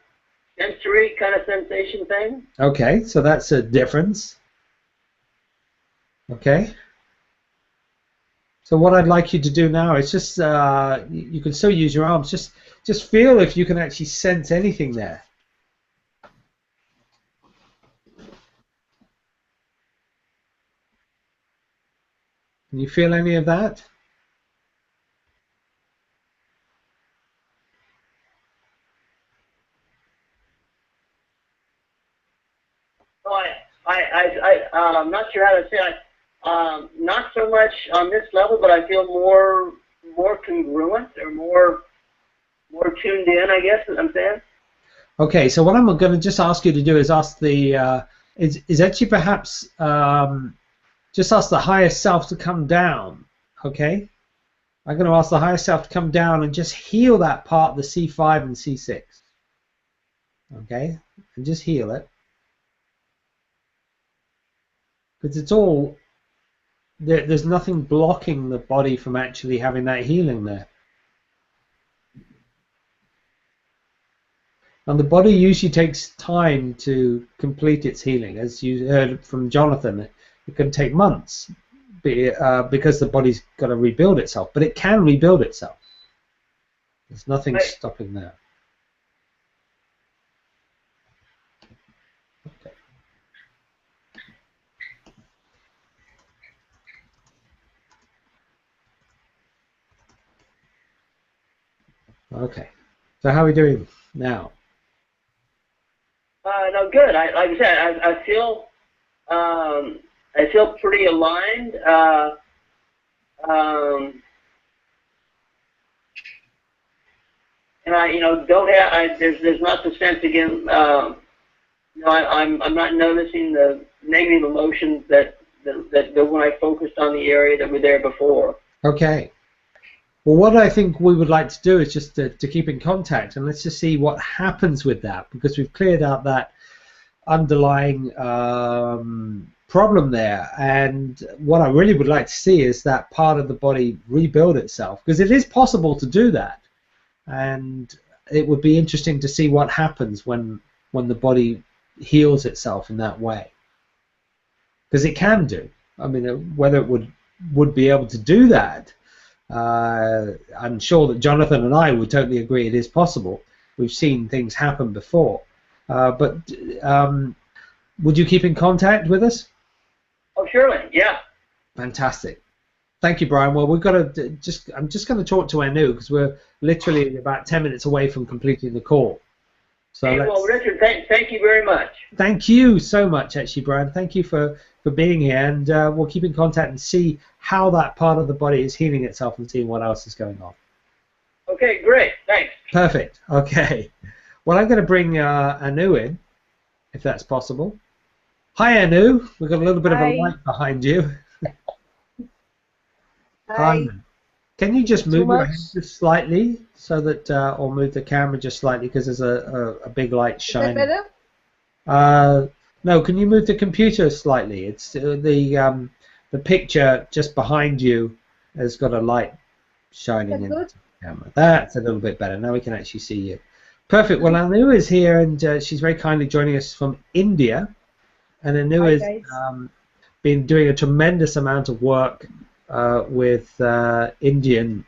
sensory kind of sensation thing. Okay, so that's a difference. Okay. So what I'd like you to do now is just, you can still use your arms, just feel if you can actually sense anything there. Can you feel any of that? Oh, I'm not sure how to say it. Not so much on this level, but I feel more congruent or more tuned in, I guess is what I'm saying. Okay, so what I'm going to just ask you to do is ask the is actually perhaps just ask the higher self to come down. Okay, I'm going to ask the higher self to come down and just heal that part, the C5 and C6. Okay, and just heal it. Because it's all, there's nothing blocking the body from actually having that healing there. And the body usually takes time to complete its healing. As you heard from Jonathan, It can take months because the body's got to rebuild itself. But it can rebuild itself. There's nothing Right. stopping that. Okay. Okay. So how are we doing now? No, good. Like I said, I feel pretty aligned. And I, don't have. There's not the sense again. I'm not noticing the negative emotions that when I focused on the area that were there before. Okay. Well, what I think we would like to do is just to keep in contact, and let's just see what happens with that, because we've cleared out that underlying problem there. And what I really would like to see is that part of the body rebuild itself, because it is possible to do that. And it would be interesting to see what happens when the body heals itself in that way, because it can do. I mean, whether it would be able to do that, I'm sure that Jonathan and I would totally agree it is possible. We've seen things happen before. But would you keep in contact with us? Oh, surely, yeah. Fantastic. Thank you, Brian. Well, we've got to I'm just going to talk to Anu, because we're literally about 10 minutes away from completing the call. So hey, well, Richard, thank you very much. Thank you so much, actually, Brian. Thank you for being here, and we'll keep in contact and see how that part of the body is healing itself and seeing what else is going on. Okay, great. Thanks. Perfect. Okay. Well, I'm going to bring Anu in, if that's possible. Hi, Anu. We've got a little bit of a light behind you. Hi. Can you just move your head much? just slightly, so that, or move the camera just slightly, because there's a big light shining. Is that better? No, can you move the computer slightly? It's the picture just behind you has got a light shining in the camera. That's a little bit better. Now we can actually see you. Perfect. Well, Anu is here, and she's very kindly joining us from India. And Anu has been doing a tremendous amount of work with the Indian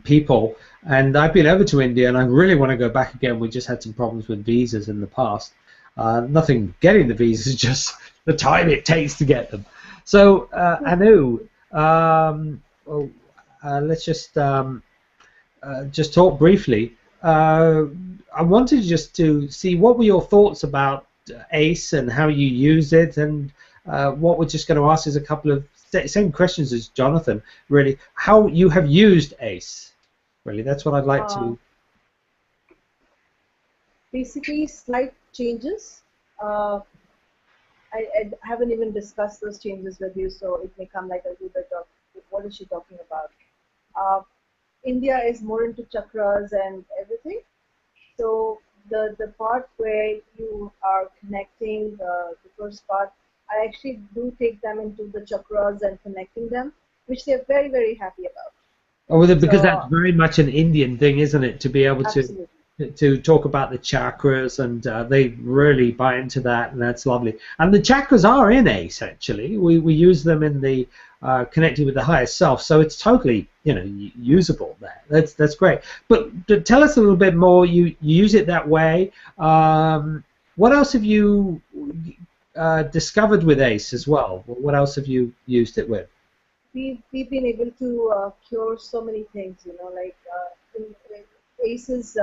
people. And I've been over to India, and I really want to go back again. We just had some problems with visas in the past. Nothing getting the visas, just the time it takes to get them. So, Anu, let's just talk briefly. I wanted just to see what were your thoughts about ACE and how you use it, and what we're just going to ask is a couple of same questions as Jonathan, really. How you have used ACE, really. That's what I'd like to. Basically, slight changes. I haven't even discussed those changes with you, so it may come like a little bit of what is she talking about. India is more into chakras and everything. So the part where you are connecting, the first part, I actually do take them into the chakras and connecting them, which they're very, very happy about. Oh, because that's very much an Indian thing, isn't it? To be able to talk about the chakras, and they really buy into that, and that's lovely. And the chakras are in ACE, actually. We use them in the connecting with the higher self, so it's totally usable there. That's great. But tell us a little bit more. You use it that way. What else have you discovered with ACE as well? What else have you used it with? We've been able to cure so many things, like ACEs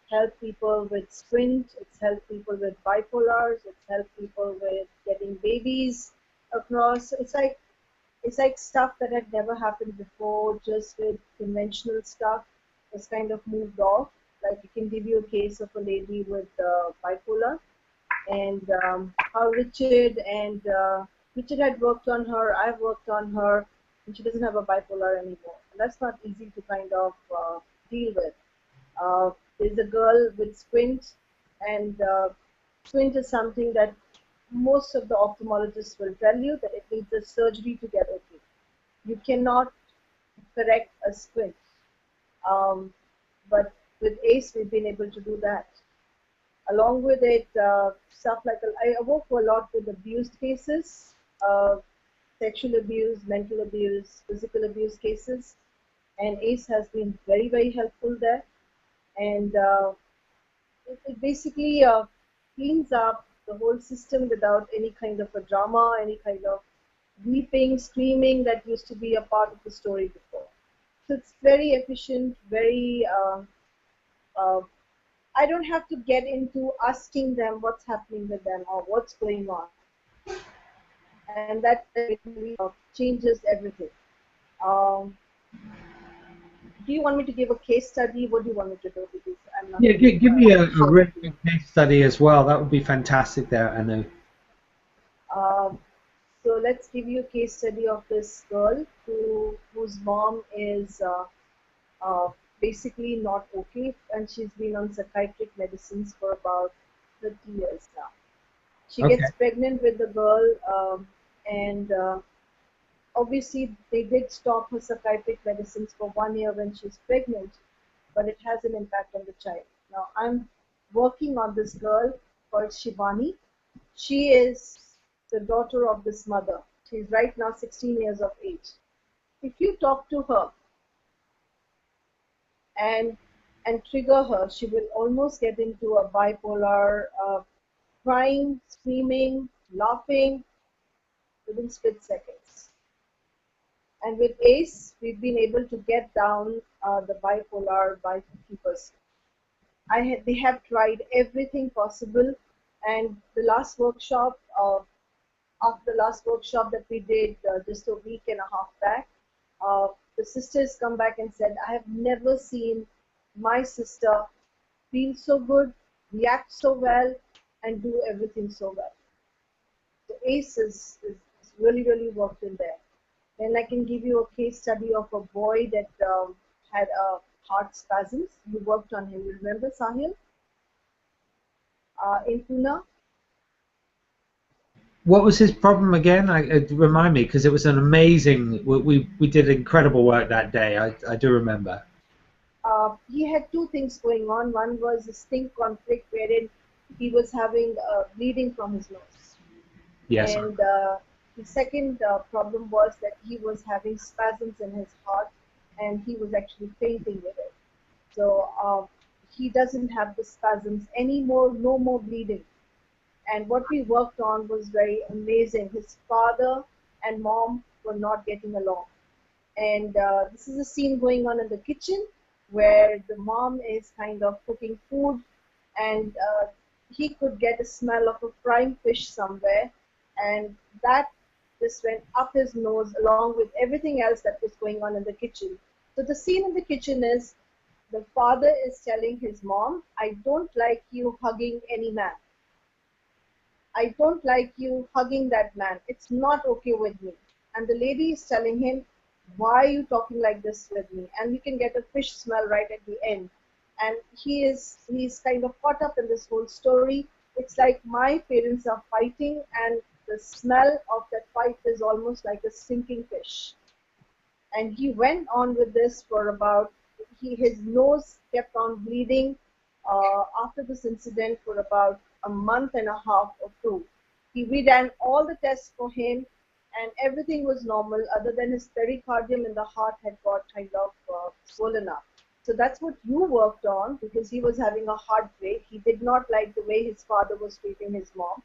help people with squint, it's helped people with bipolars, it's helped people with getting babies across. It's like stuff that had never happened before, just with conventional stuff was kind of moved off. Like you can give you a case of a lady with bipolar, and how Richard had worked on her, I've worked on her, and she doesn't have a bipolar anymore. And that's not easy to kind of deal with. There's a girl with squint, and squint is something that most of the ophthalmologists will tell you that it needs a surgery to get okay. You cannot correct a squint. But with ACE, we've been able to do that. Along with it, stuff like I work a lot with abused cases, uh, sexual abuse, mental abuse, physical abuse cases, and ACE has been very, very helpful there. And it basically cleans up the whole system without any kind of a drama, any kind of weeping, screaming that used to be a part of the story before. So it's very efficient, very. Uh, I don't have to get into asking them what's happening with them or what's going on, and that really changes everything. Um, do you want me to give a case study? What do you want me to do? Because I'm not Yeah, really give me a sure. really good case study as well. That would be fantastic there, Anu. Um, so let's give you a case study of this girl whose mom is uh, basically not okay, and she's been on psychiatric medicines for about 30 years now. She Okay. gets pregnant with the girl, and obviously they did stop her psychiatric medicines for 1 year when she's pregnant, but it has an impact on the child. Now I'm working on this girl called Shivani. She is the daughter of this mother. She's right now 16 years of age. If you talk to her and trigger her, she will almost get into a bipolar, crying, screaming, laughing within split seconds. And with ACE, we've been able to get down the bipolar by 50%. They have tried everything possible, and the last workshop, after the last workshop that we did just a week and a half back, the sisters come back and said, I have never seen my sister feel so good, react so well, and do everything so well. So ACE is really, really worked in there. Then I can give you a case study of a boy that had a heart spasms. You worked on him. You remember Sahil in Pune? What was his problem again? Remind me, because it was an amazing. We did incredible work that day. I do remember. He had two things going on. One was a stink conflict wherein he was having bleeding from his nose. Yes. And the second problem was that he was having spasms in his heart and he was actually fainting with it. So he doesn't have the spasms anymore, no more bleeding. And what we worked on was very amazing. His father and mom were not getting along. And this is a scene going on in the kitchen where the mom is kind of cooking food, and he could get a smell of a frying fish somewhere, and that just went up his nose along with everything else that was going on in the kitchen. So the scene in the kitchen is the father is telling his mom, I don't like you hugging any man. I don't like you hugging that man. It's not okay with me. And the lady is telling him, why are you talking like this with me? And we can get a fish smell right at the end. And he's kind of caught up in this whole story. It's like my parents are fighting, and the smell of that fight is almost like a stinking fish. And he went on with this for about, his nose kept on bleeding after this incident for about a month and a half or two. We ran all the tests for him, and everything was normal other than his pericardium in the heart had got kind of swollen up. So that's what you worked on, because he was having a heartbreak. He did not like the way his father was treating his mom.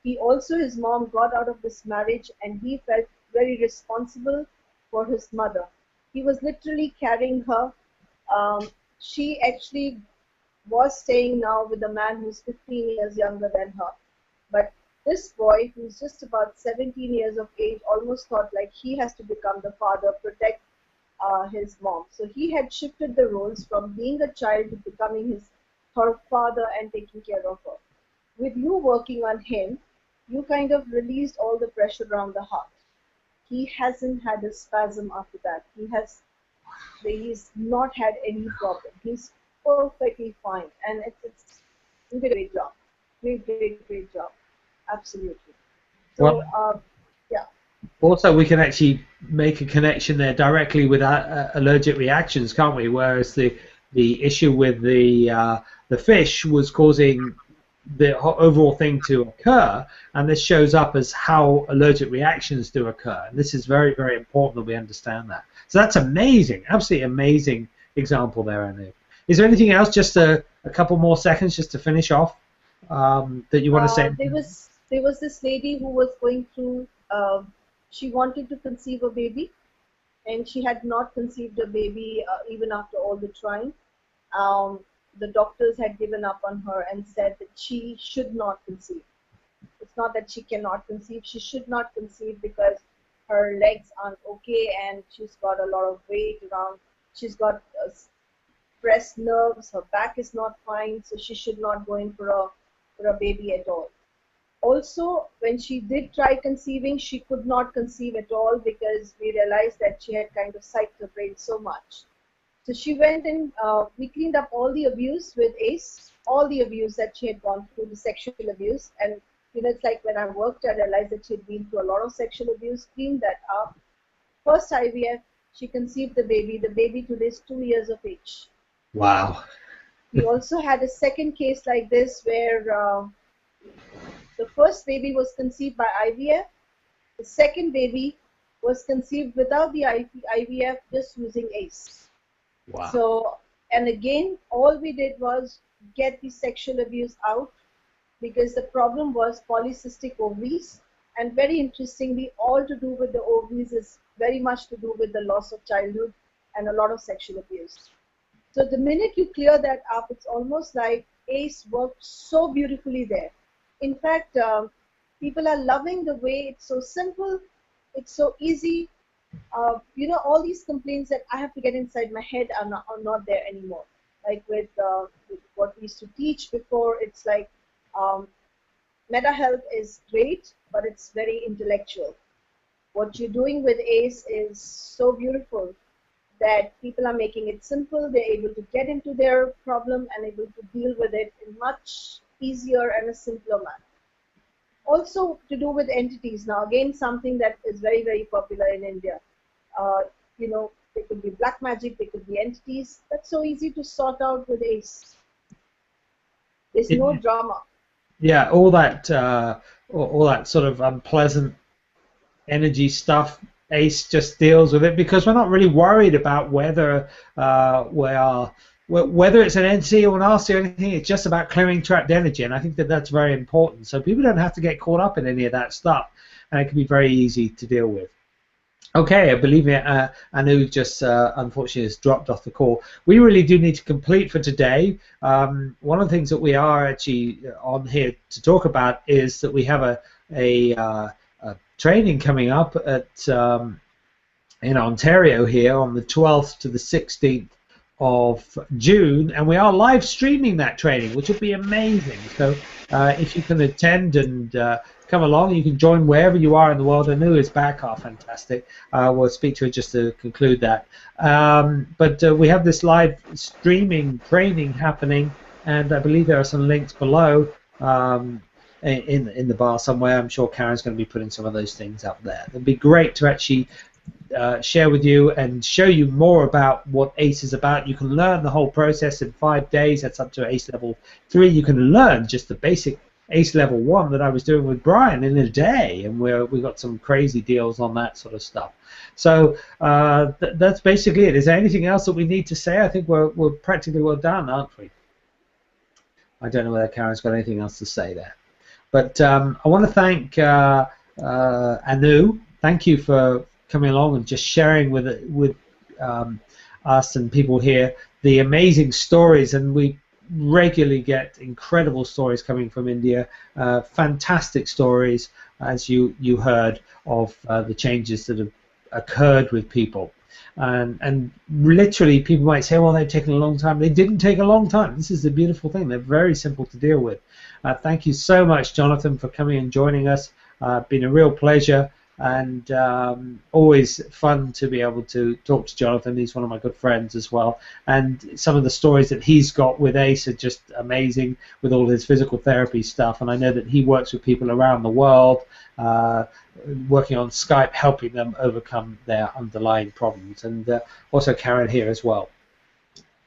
His mom got out of this marriage, and he felt very responsible for his mother. He was literally carrying her. She actually was staying now with a man who's 15 years younger than her. But this boy, who's just about 17 years of age, almost thought like he has to become the father, protect his mom. So he had shifted the roles from being a child to becoming her father and taking care of her. With you working on him, you kind of released all the pressure around the heart. He hasn't had a spasm after that. He's not had any problem. He's perfectly fine, and it's you did a great job, great job, absolutely. Well, So yeah, also we can actually make a connection there directly with allergic reactions, can't we? Whereas the issue with the fish was causing the overall thing to occur, and this shows up as how allergic reactions do occur. And this is very, very important that we understand that. So that's amazing, absolutely amazing example there, Anu. Is there anything else, just a couple more seconds just to finish off, that you want to say? There was this lady who was going through, she wanted to conceive a baby, and she had not conceived a baby even after all the trying. The doctors had given up on her and said that she should not conceive. It's not that she cannot conceive, she should not conceive because her legs aren't okay and she's got a lot of weight around. She's got pressed nerves, her back is not fine, so she should not go in for a baby at all. Also, when she did try conceiving, she could not conceive at all because we realized that she had kind of psyched her brain so much. So she went and we cleaned up all the abuse with ACE, all the abuse that she had gone through, the sexual abuse. And it's like when I worked, I realized that she had been through a lot of sexual abuse, cleaned that up. First IVF, she conceived the baby. The baby today is 2 years of age. Wow. We also had a second case like this where the first baby was conceived by IVF. The second baby was conceived without the IVF, just using ACE. Wow. So, and again, all we did was get the sexual abuse out because the problem was polycystic ovaries. And very interestingly, all to do with the ovaries is very much to do with the loss of childhood and a lot of sexual abuse. So the minute you clear that up, it's almost like ACE worked so beautifully there. In fact, people are loving the way it's so simple, it's so easy. All these complaints that I have to get inside my head are not there anymore. Like with what we used to teach before, it's like meta health is great, but it's very intellectual. What you're doing with ACE is so beautiful that people are making it simple. They're able to get into their problem and able to deal with it in much easier and a simpler manner. Also to do with entities. Now again, something that is very, very popular in India. They could be black magic, they could be entities. That's so easy to sort out with ACE. There's no drama. Yeah, all that sort of unpleasant energy stuff, ACE just deals with it because we're not really worried about whether whether it's an entity or an RC or anything. It's just about clearing trapped energy, and I think that that's very important. So people don't have to get caught up in any of that stuff, and it can be very easy to deal with. Okay, I believe me, Anu just unfortunately has dropped off the call. We really do need to complete for today. One of the things that we are actually on here to talk about is that we have a training coming up at in Ontario here on the 12th to the 16th of June, and we are live streaming that training, which would be amazing. So if you can attend and come along, you can join wherever you are in the world. Anu is back. Oh, fantastic. We'll speak to her just to conclude that. But we have this live streaming training happening, and I believe there are some links below in the bar somewhere. I'm sure Karen's going to be putting some of those things up there. It'd be great to actually share with you and show you more about what ACE is about. You can learn the whole process in 5 days. That's up to ACE level 3. You can learn just the basic ACE level 1 that I was doing with Brian in a day, and we got some crazy deals on that sort of stuff. So that's basically it. Is there anything else that we need to say? I think we're practically well done, aren't we? I don't know whether Karen's got anything else to say there. But I want to thank Anu. Thank you for coming along and just sharing with us and people here the amazing stories, and we regularly get incredible stories coming from India, fantastic stories, as you heard, of the changes that have occurred with people. And literally people might say, well, they've taken a long time. They didn't take a long time. This is the beautiful thing. They're very simple to deal with. Thank you so much, Jonathan, for coming and joining us. Been a real pleasure, and always fun to be able to talk to Jonathan. He's one of my good friends as well, and some of the stories that he's got with ACE are just amazing with all his physical therapy stuff, and I know that he works with people around the world, working on Skype, helping them overcome their underlying problems. And also Karen here as well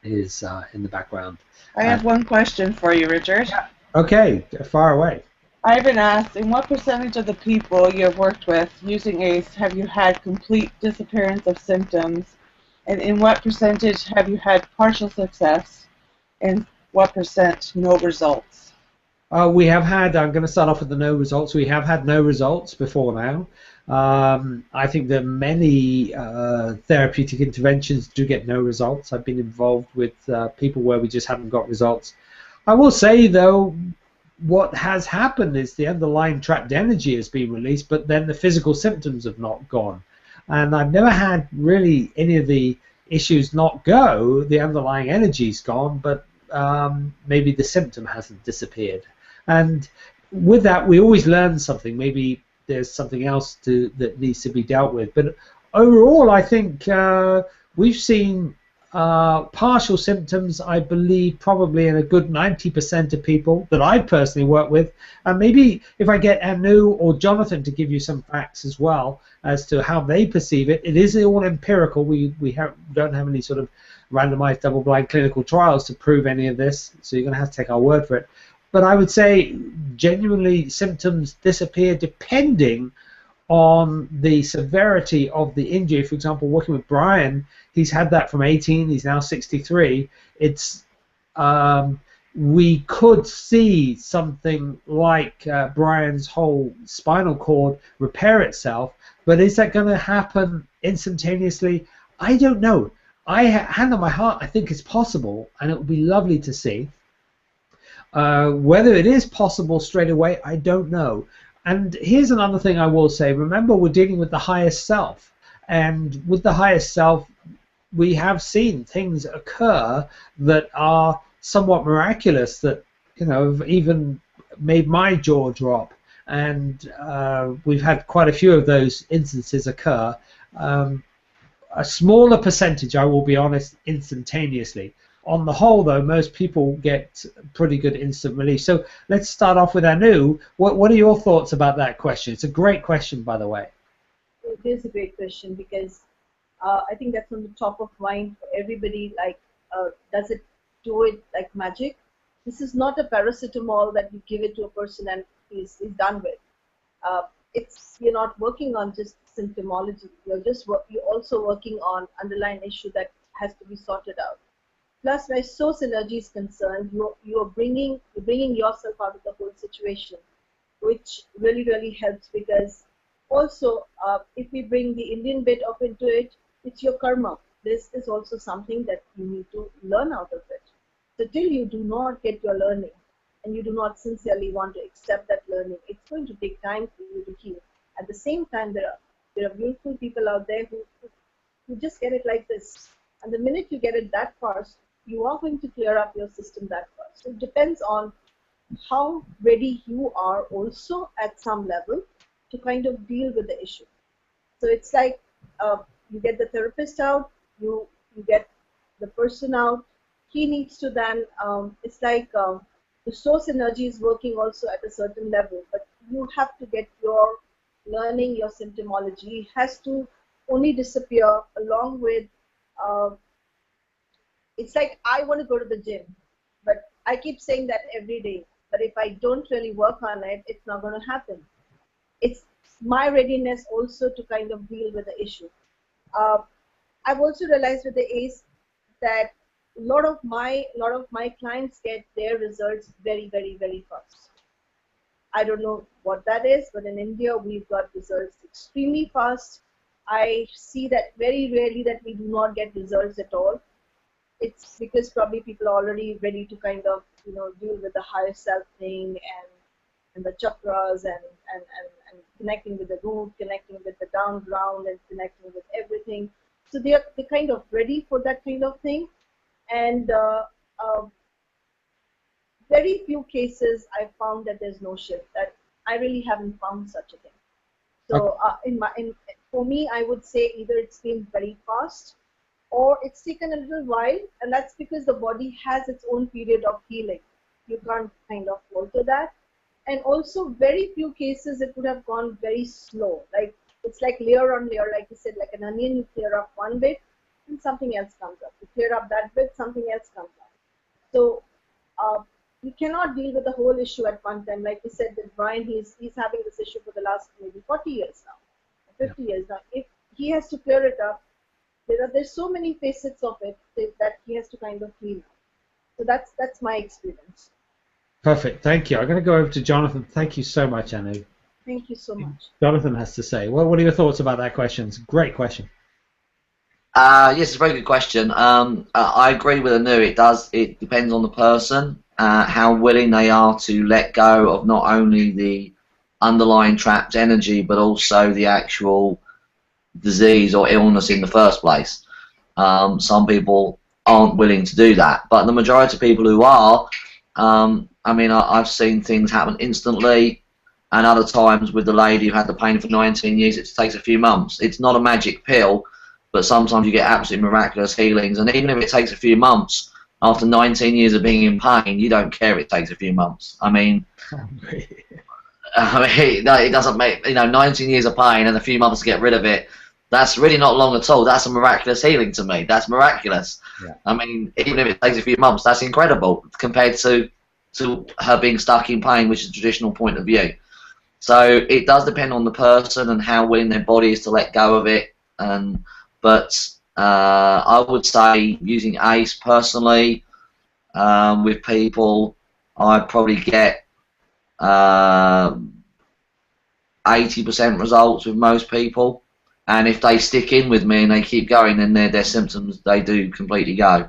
is in the background. I have one question for you, Richard. Okay, far away. I've been asked, in what percentage of the people you have worked with using ACE have you had complete disappearance of symptoms? And in what percentage have you had partial success? And what percent no results? We have had, I'm going to start off with the no results. We have had no results before now. I think that many therapeutic interventions do get no results. I've been involved with people where we just haven't got results. I will say, though, what has happened is the underlying trapped energy has been released, but then the physical symptoms have not gone. And I've never had really any of the issues not go. The underlying energy's gone, but maybe the symptom hasn't disappeared. And with that, we always learn something. Maybe there's something else that needs to be dealt with. But overall, I think we've seen partial symptoms, I believe, probably in a good 90% of people that I personally work with. And maybe if I get Anu or Jonathan to give you some facts as well as to how they perceive it, it is all empirical. We don't have any sort of randomized double-blind clinical trials to prove any of this, so you're going to have to take our word for it. But I would say genuinely symptoms disappear depending on the severity of the injury. For example, working with Brian, he's had that from 18, he's now 63. It's we could see something like Brian's whole spinal cord repair itself, but is that going to happen instantaneously? I don't know. Hand on my heart, I think it's possible, and it would be lovely to see. Whether it is possible straight away, I don't know. And here's another thing I will say. Remember, we're dealing with the highest self. And with the highest self, we have seen things occur that are somewhat miraculous that, have even made my jaw drop. And we've had quite a few of those instances occur. A smaller percentage, I will be honest, instantaneously. On the whole, though, most people get pretty good instant relief. So let's start off with Anu. What are your thoughts about that question? It's a great question, by the way. It is a great question because I think that's on the top of mind for everybody. Like, does it do it like magic? This is not a paracetamol that you give it to a person and he's done with. You're not working on just symptomology. You're also working on underlying issue that has to be sorted out. Plus, where source energy is concerned, you're bringing yourself out of the whole situation, which really helps because also if we bring the Indian bit of into it, it's your karma. This is also something that you need to learn out of it. So till you do not get your learning and you do not sincerely want to accept that learning, it's going to take time for you to heal. At the same time, there are beautiful people out there who just get it like this. And the minute you get it that fast, you are going to clear up your system that fast. So it depends on how ready you are also at some level to kind of deal with the issue. So it's like you get the therapist out, you get the person out. He needs to then, it's like the source energy is working also at a certain level, but you have to get your learning, your symptomology has to only disappear along with it's like I want to go to the gym, but I keep saying that every day. But if I don't really work on it, it's not going to happen. It's my readiness also to kind of deal with the issue. I've also realized with the ACE that a lot of my clients get their results very fast. I don't know what that is, but in India we've got results extremely fast. I see that very rarely that we do not get results at all. It's because probably people are already ready to kind of deal with the higher self thing and the chakras and connecting with the root, connecting with the down ground, and connecting with everything. So they're kind of ready for that kind of thing, and very few cases I found that there's no shift. That I really haven't found such a thing. So for me, I would say either it's been very fast or it's taken a little while, and that's because the body has its own period of healing. You can't kind of alter that. And also, very few cases it would have gone very slow. Like it's like layer on layer, like you said, like an onion. You clear up one bit, and something else comes up. You clear up that bit, something else comes up. So you cannot deal with the whole issue at one time. Like we said that Brian, he's having this issue for the last maybe 40 years now, 50 years now. If he has to clear it up, there's so many facets of it that he has to kind of clean up. So that's my experience. Perfect. Thank you. I'm going to go over to Jonathan. Thank you so much, Anu. Thank you so much. Jonathan has to say. Well, what are your thoughts about that question? It's a great question. Yes, it's a very good question. I agree with Anu. It depends on the person, how willing they are to let go of not only the underlying trapped energy, but also the actual disease or illness in the first place. Some people aren't willing to do that, but the majority of people who are, I mean, I've seen things happen instantly, and other times with the lady who had the pain for 19 years, it takes a few months. It's not a magic pill, but sometimes you get absolutely miraculous healings, and even if it takes a few months, after 19 years of being in pain, you don't care if it takes a few months. I mean, it doesn't make, 19 years of pain and a few months to get rid of it. That's really not long at all. That's a miraculous healing to me. That's miraculous. Yeah. I mean, even if it takes a few months, that's incredible compared to her being stuck in pain, which is a traditional point of view. So it does depend on the person and how willing their body is to let go of it. But I would say using ACE personally with people, I'd probably get 80% results with most people. And if they stick in with me and they keep going, then their symptoms, they do completely go.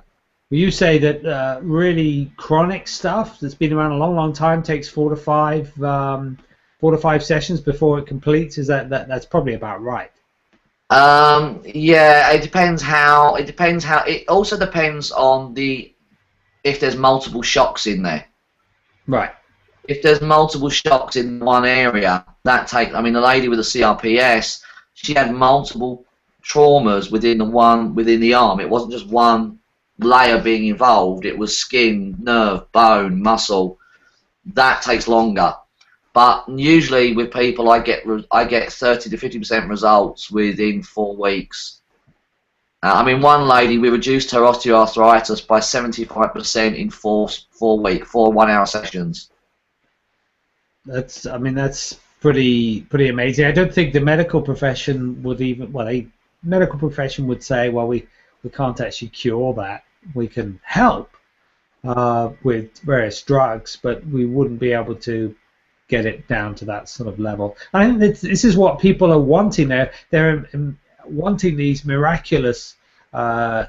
Will you say that really chronic stuff that's been around a long, long time takes 4 to 5 sessions before it completes? That's probably about right? Yeah, it depends how. It also depends on if there's multiple shocks in there. Right. If there's multiple shocks in one area, I mean, the lady with the CRPS, she had multiple traumas within the arm. It wasn't just one layer being involved. It was skin, nerve, bone, muscle. That takes longer. But usually with people, I get 30 to 50% results within 4 weeks. I mean, one lady, we reduced her osteoarthritis by 75% in 4 1-hour sessions. That's pretty amazing. I don't think the medical profession would medical profession would say, well, we can't actually cure that. We can help with various drugs, but we wouldn't be able to get it down to that sort of level. I think this is what people are wanting. They're wanting these miraculous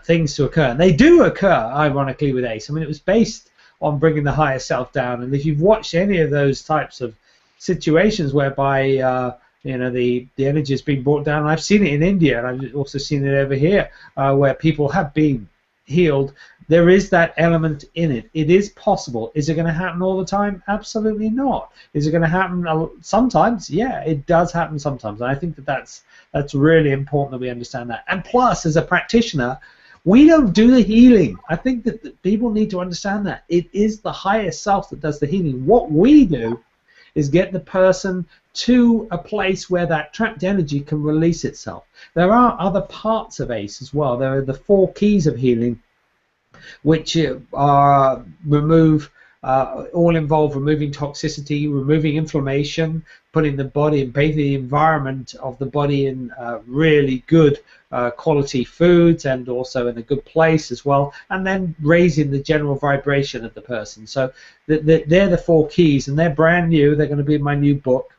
things to occur, and they do occur, ironically, with ACE. I mean, it was based on bringing the higher self down, and if you've watched any of those types of situations whereby the energy has been brought down, I've seen it in India, and I've also seen it over here, where people have been healed. There is that element in it. It is possible. Is it going to happen all the time? Absolutely not. Is it going to happen sometimes? Yeah, it does happen sometimes. And I think that's really important that we understand that. And plus, as a practitioner, we don't do the healing. I think that people need to understand that. It is the higher self that does the healing. What we do is get the person to a place where that trapped energy can release itself. There are other parts of ACE as well. There are the 4 keys of healing, which all involve removing toxicity, removing inflammation, putting the body and bathing the environment of the body in really good quality foods and also in a good place as well, and then raising the general vibration of the person. So they're the 4 keys, and they're brand new. They're going to be in my new book,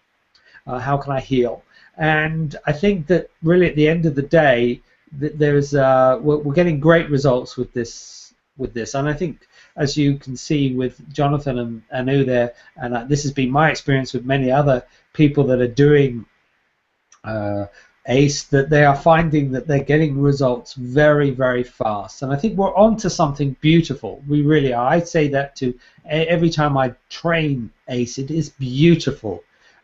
How Can I Heal? And I think that really at the end of the day, we're getting great results with this. And I think, as you can see with Jonathan and Anu there, and this has been my experience with many other people that are doing ACE, that they are finding that they're getting results very, very fast. And I think we're on to something beautiful. We really are. I say that to every time I train ACE. It is beautiful,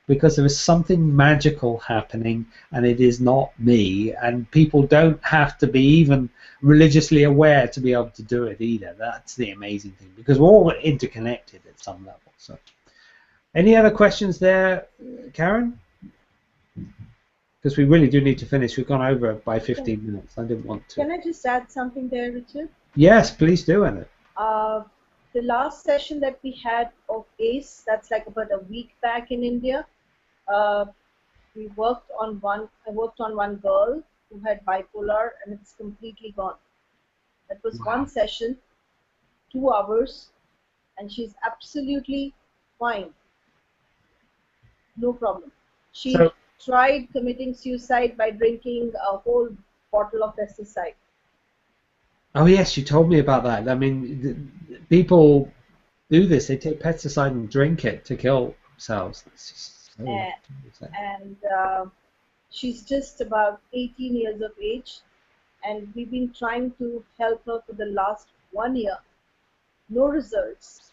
because there is something magical happening, and it is not me, and people don't have to be even religiously aware to be able to do it either. That's the amazing thing, because we're all interconnected at some level. So, any other questions there, Karen? Because we really do need to finish. We've gone over by 15 minutes. I didn't want to. Can I just add something there, Richard? Yes, please do, Anna. the last session that we had of ACE, that's like about a week back in India, we worked on one. I worked on one girl who had bipolar, and it's completely gone. That was Wow. one session, 2 hours, and she's absolutely fine. No problem. She So, tried committing suicide by drinking a whole bottle of pesticide. oh yes, you told me about that. I mean, people do this. They take pesticide and drink it to kill themselves. That's just so And she's just about 18 years of age, and we've been trying to help her for the last 1 year. No results.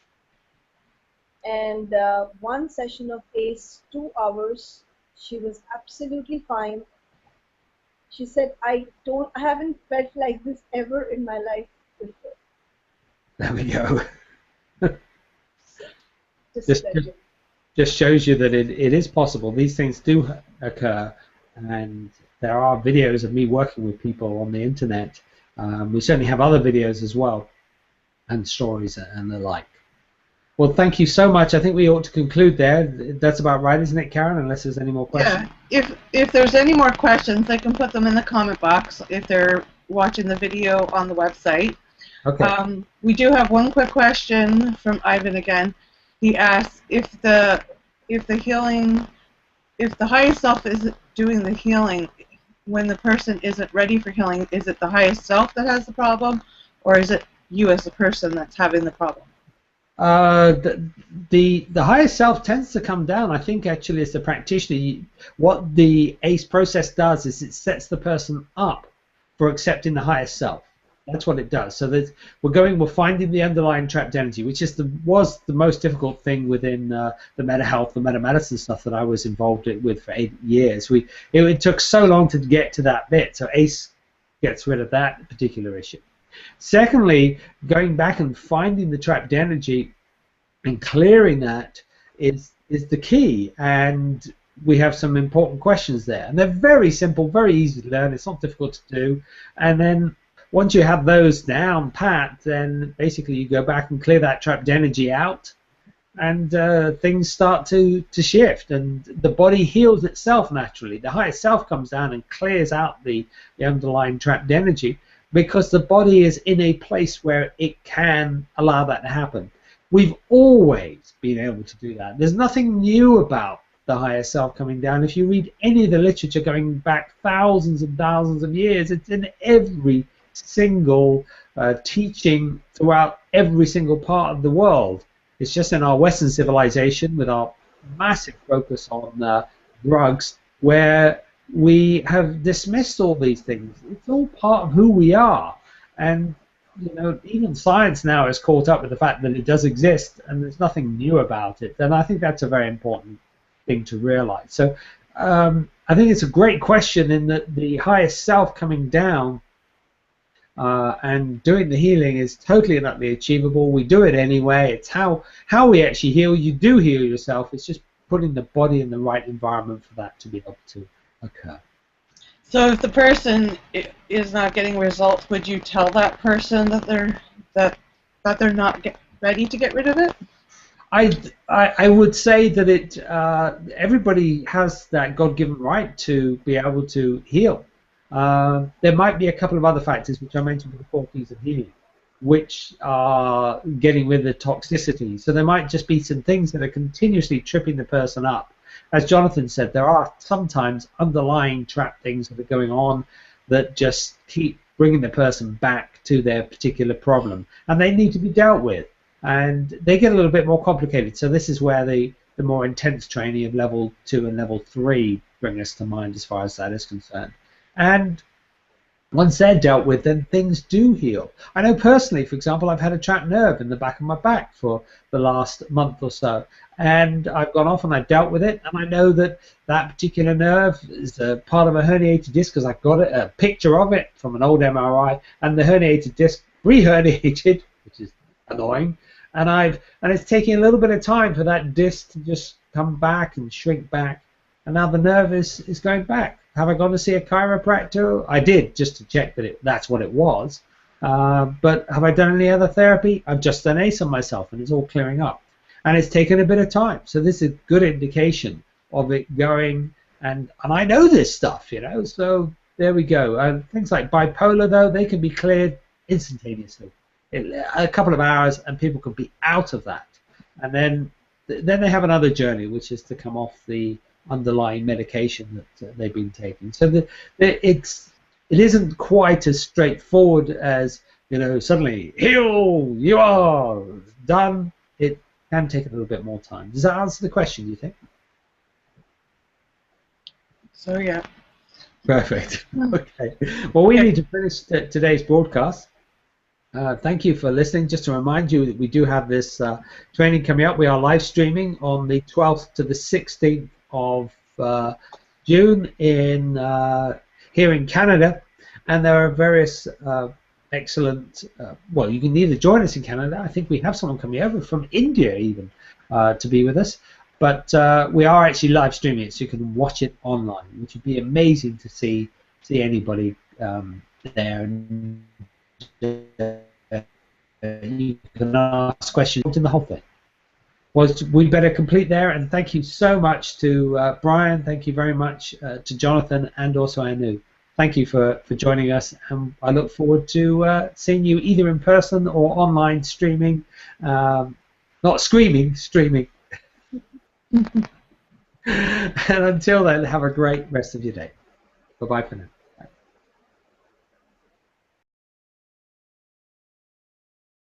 And one session of ACE, 2 hours, she was absolutely fine. She said, I haven't felt like this ever in my life before. there we go. Just Just, pleasure. just shows you that it is possible. These things do occur, and there are videos of me working with people on the internet. We certainly have other videos as well, and stories and the like. Well, thank you so much. I think we ought to conclude there. That's about right, isn't it, Karen? Unless there's any more questions. Yeah. If there's any more questions, they can put them in the comment box if they're watching the video on the website. Okay. We do have one quick question from Ivan again. He asks if the highest self is doing the healing when the person isn't ready for healing, is it the highest self that has the problem, or is it you as a person that's having the problem? The highest self tends to come down. I think actually as a practitioner, what the ACE process does is it sets the person up for accepting the highest self. That's what it does. So that we're finding the underlying trapped energy, which was the most difficult thing within the meta health, the meta medicine stuff that I was involved with for 8 years. It took so long to get to that bit. So ACE gets rid of that particular issue. Secondly, going back and finding the trapped energy and clearing that is the key. And we have some important questions there. And they're very simple, very easy to learn. It's not difficult to do. And then once you have those down pat, then basically you go back and clear that trapped energy out, and things start to shift, and the body heals itself naturally. The higher self comes down and clears out the underlying trapped energy, because the body is in a place where it can allow that to happen. We've always been able to do that. There's nothing new about the higher self coming down. If you read any of the literature going back thousands and thousands of years, it's in every single teaching throughout every single part of the world. It's just in our Western civilization, with our massive focus on drugs, where we have dismissed all these things. It's all part of who we are, and even science now is caught up with the fact that it does exist, and there's nothing new about it. And I think that's a very important thing to realize. So I think it's a great question, in that the highest self coming down and doing the healing is totally and utterly achievable. We do it anyway. It's how we actually heal. You do heal yourself. It's just putting the body in the right environment for that to be able to occur. So if the person is not getting results, would you tell that person that they're not ready to get rid of it? I would say that everybody has that God-given right to be able to heal. There might be a couple of other factors, which I mentioned with the 4 keys of healing, which are getting rid of the toxicity. So there might just be some things that are continuously tripping the person up. As Jonathan said, there are sometimes underlying trapped things that are going on that just keep bringing the person back to their particular problem, and they need to be dealt with. And they get a little bit more complicated. So this is where the more intense training of level 2 and level 3 bring us to mind as far as that is concerned. And once they're dealt with, then things do heal. I know personally, for example, I've had a trapped nerve in the back of my back for the last month or so, and I've gone off and I've dealt with it, and I know that that particular nerve is a part of a herniated disc, because I've got a picture of it from an old MRI, and the herniated disc re-herniated, which is annoying, and it's taking a little bit of time for that disc to just come back and shrink back, and now the nerve is going back. Have I gone to see a chiropractor? I did, just to check that that's what it was. But have I done any other therapy? I've just done ACE on myself, and it's all clearing up. And it's taken a bit of time. So this is a good indication of it going, and I know this stuff, you know, so there we go. Things like bipolar, though, they can be cleared instantaneously. A couple of hours, and people can be out of that. And then they have another journey, which is to come off the underlying medication that they've been taking. So it isn't quite as straightforward as, you know, suddenly, heal, you are done. It can take a little bit more time. Does that answer the question, do you think? So, yeah. Perfect. Okay. Well, we need to finish today's broadcast. Thank you for listening. Just to remind you that we do have this training coming up. We are live streaming on the 12th to the 16th of June here in Canada, and there are various excellent. Well, you can either join us in Canada. I think we have someone coming over from India even to be with us. But we are actually live streaming it, so you can watch it online, which would be amazing to see anybody there. You can ask questions in the whole thing. Well, we better complete there, and thank you so much to Brian. Thank you very much to Jonathan and also Anu. Thank you for joining us, and I look forward to seeing you either in person or online streaming. Not screaming, streaming. And until then, have a great rest of your day. Bye-bye for now.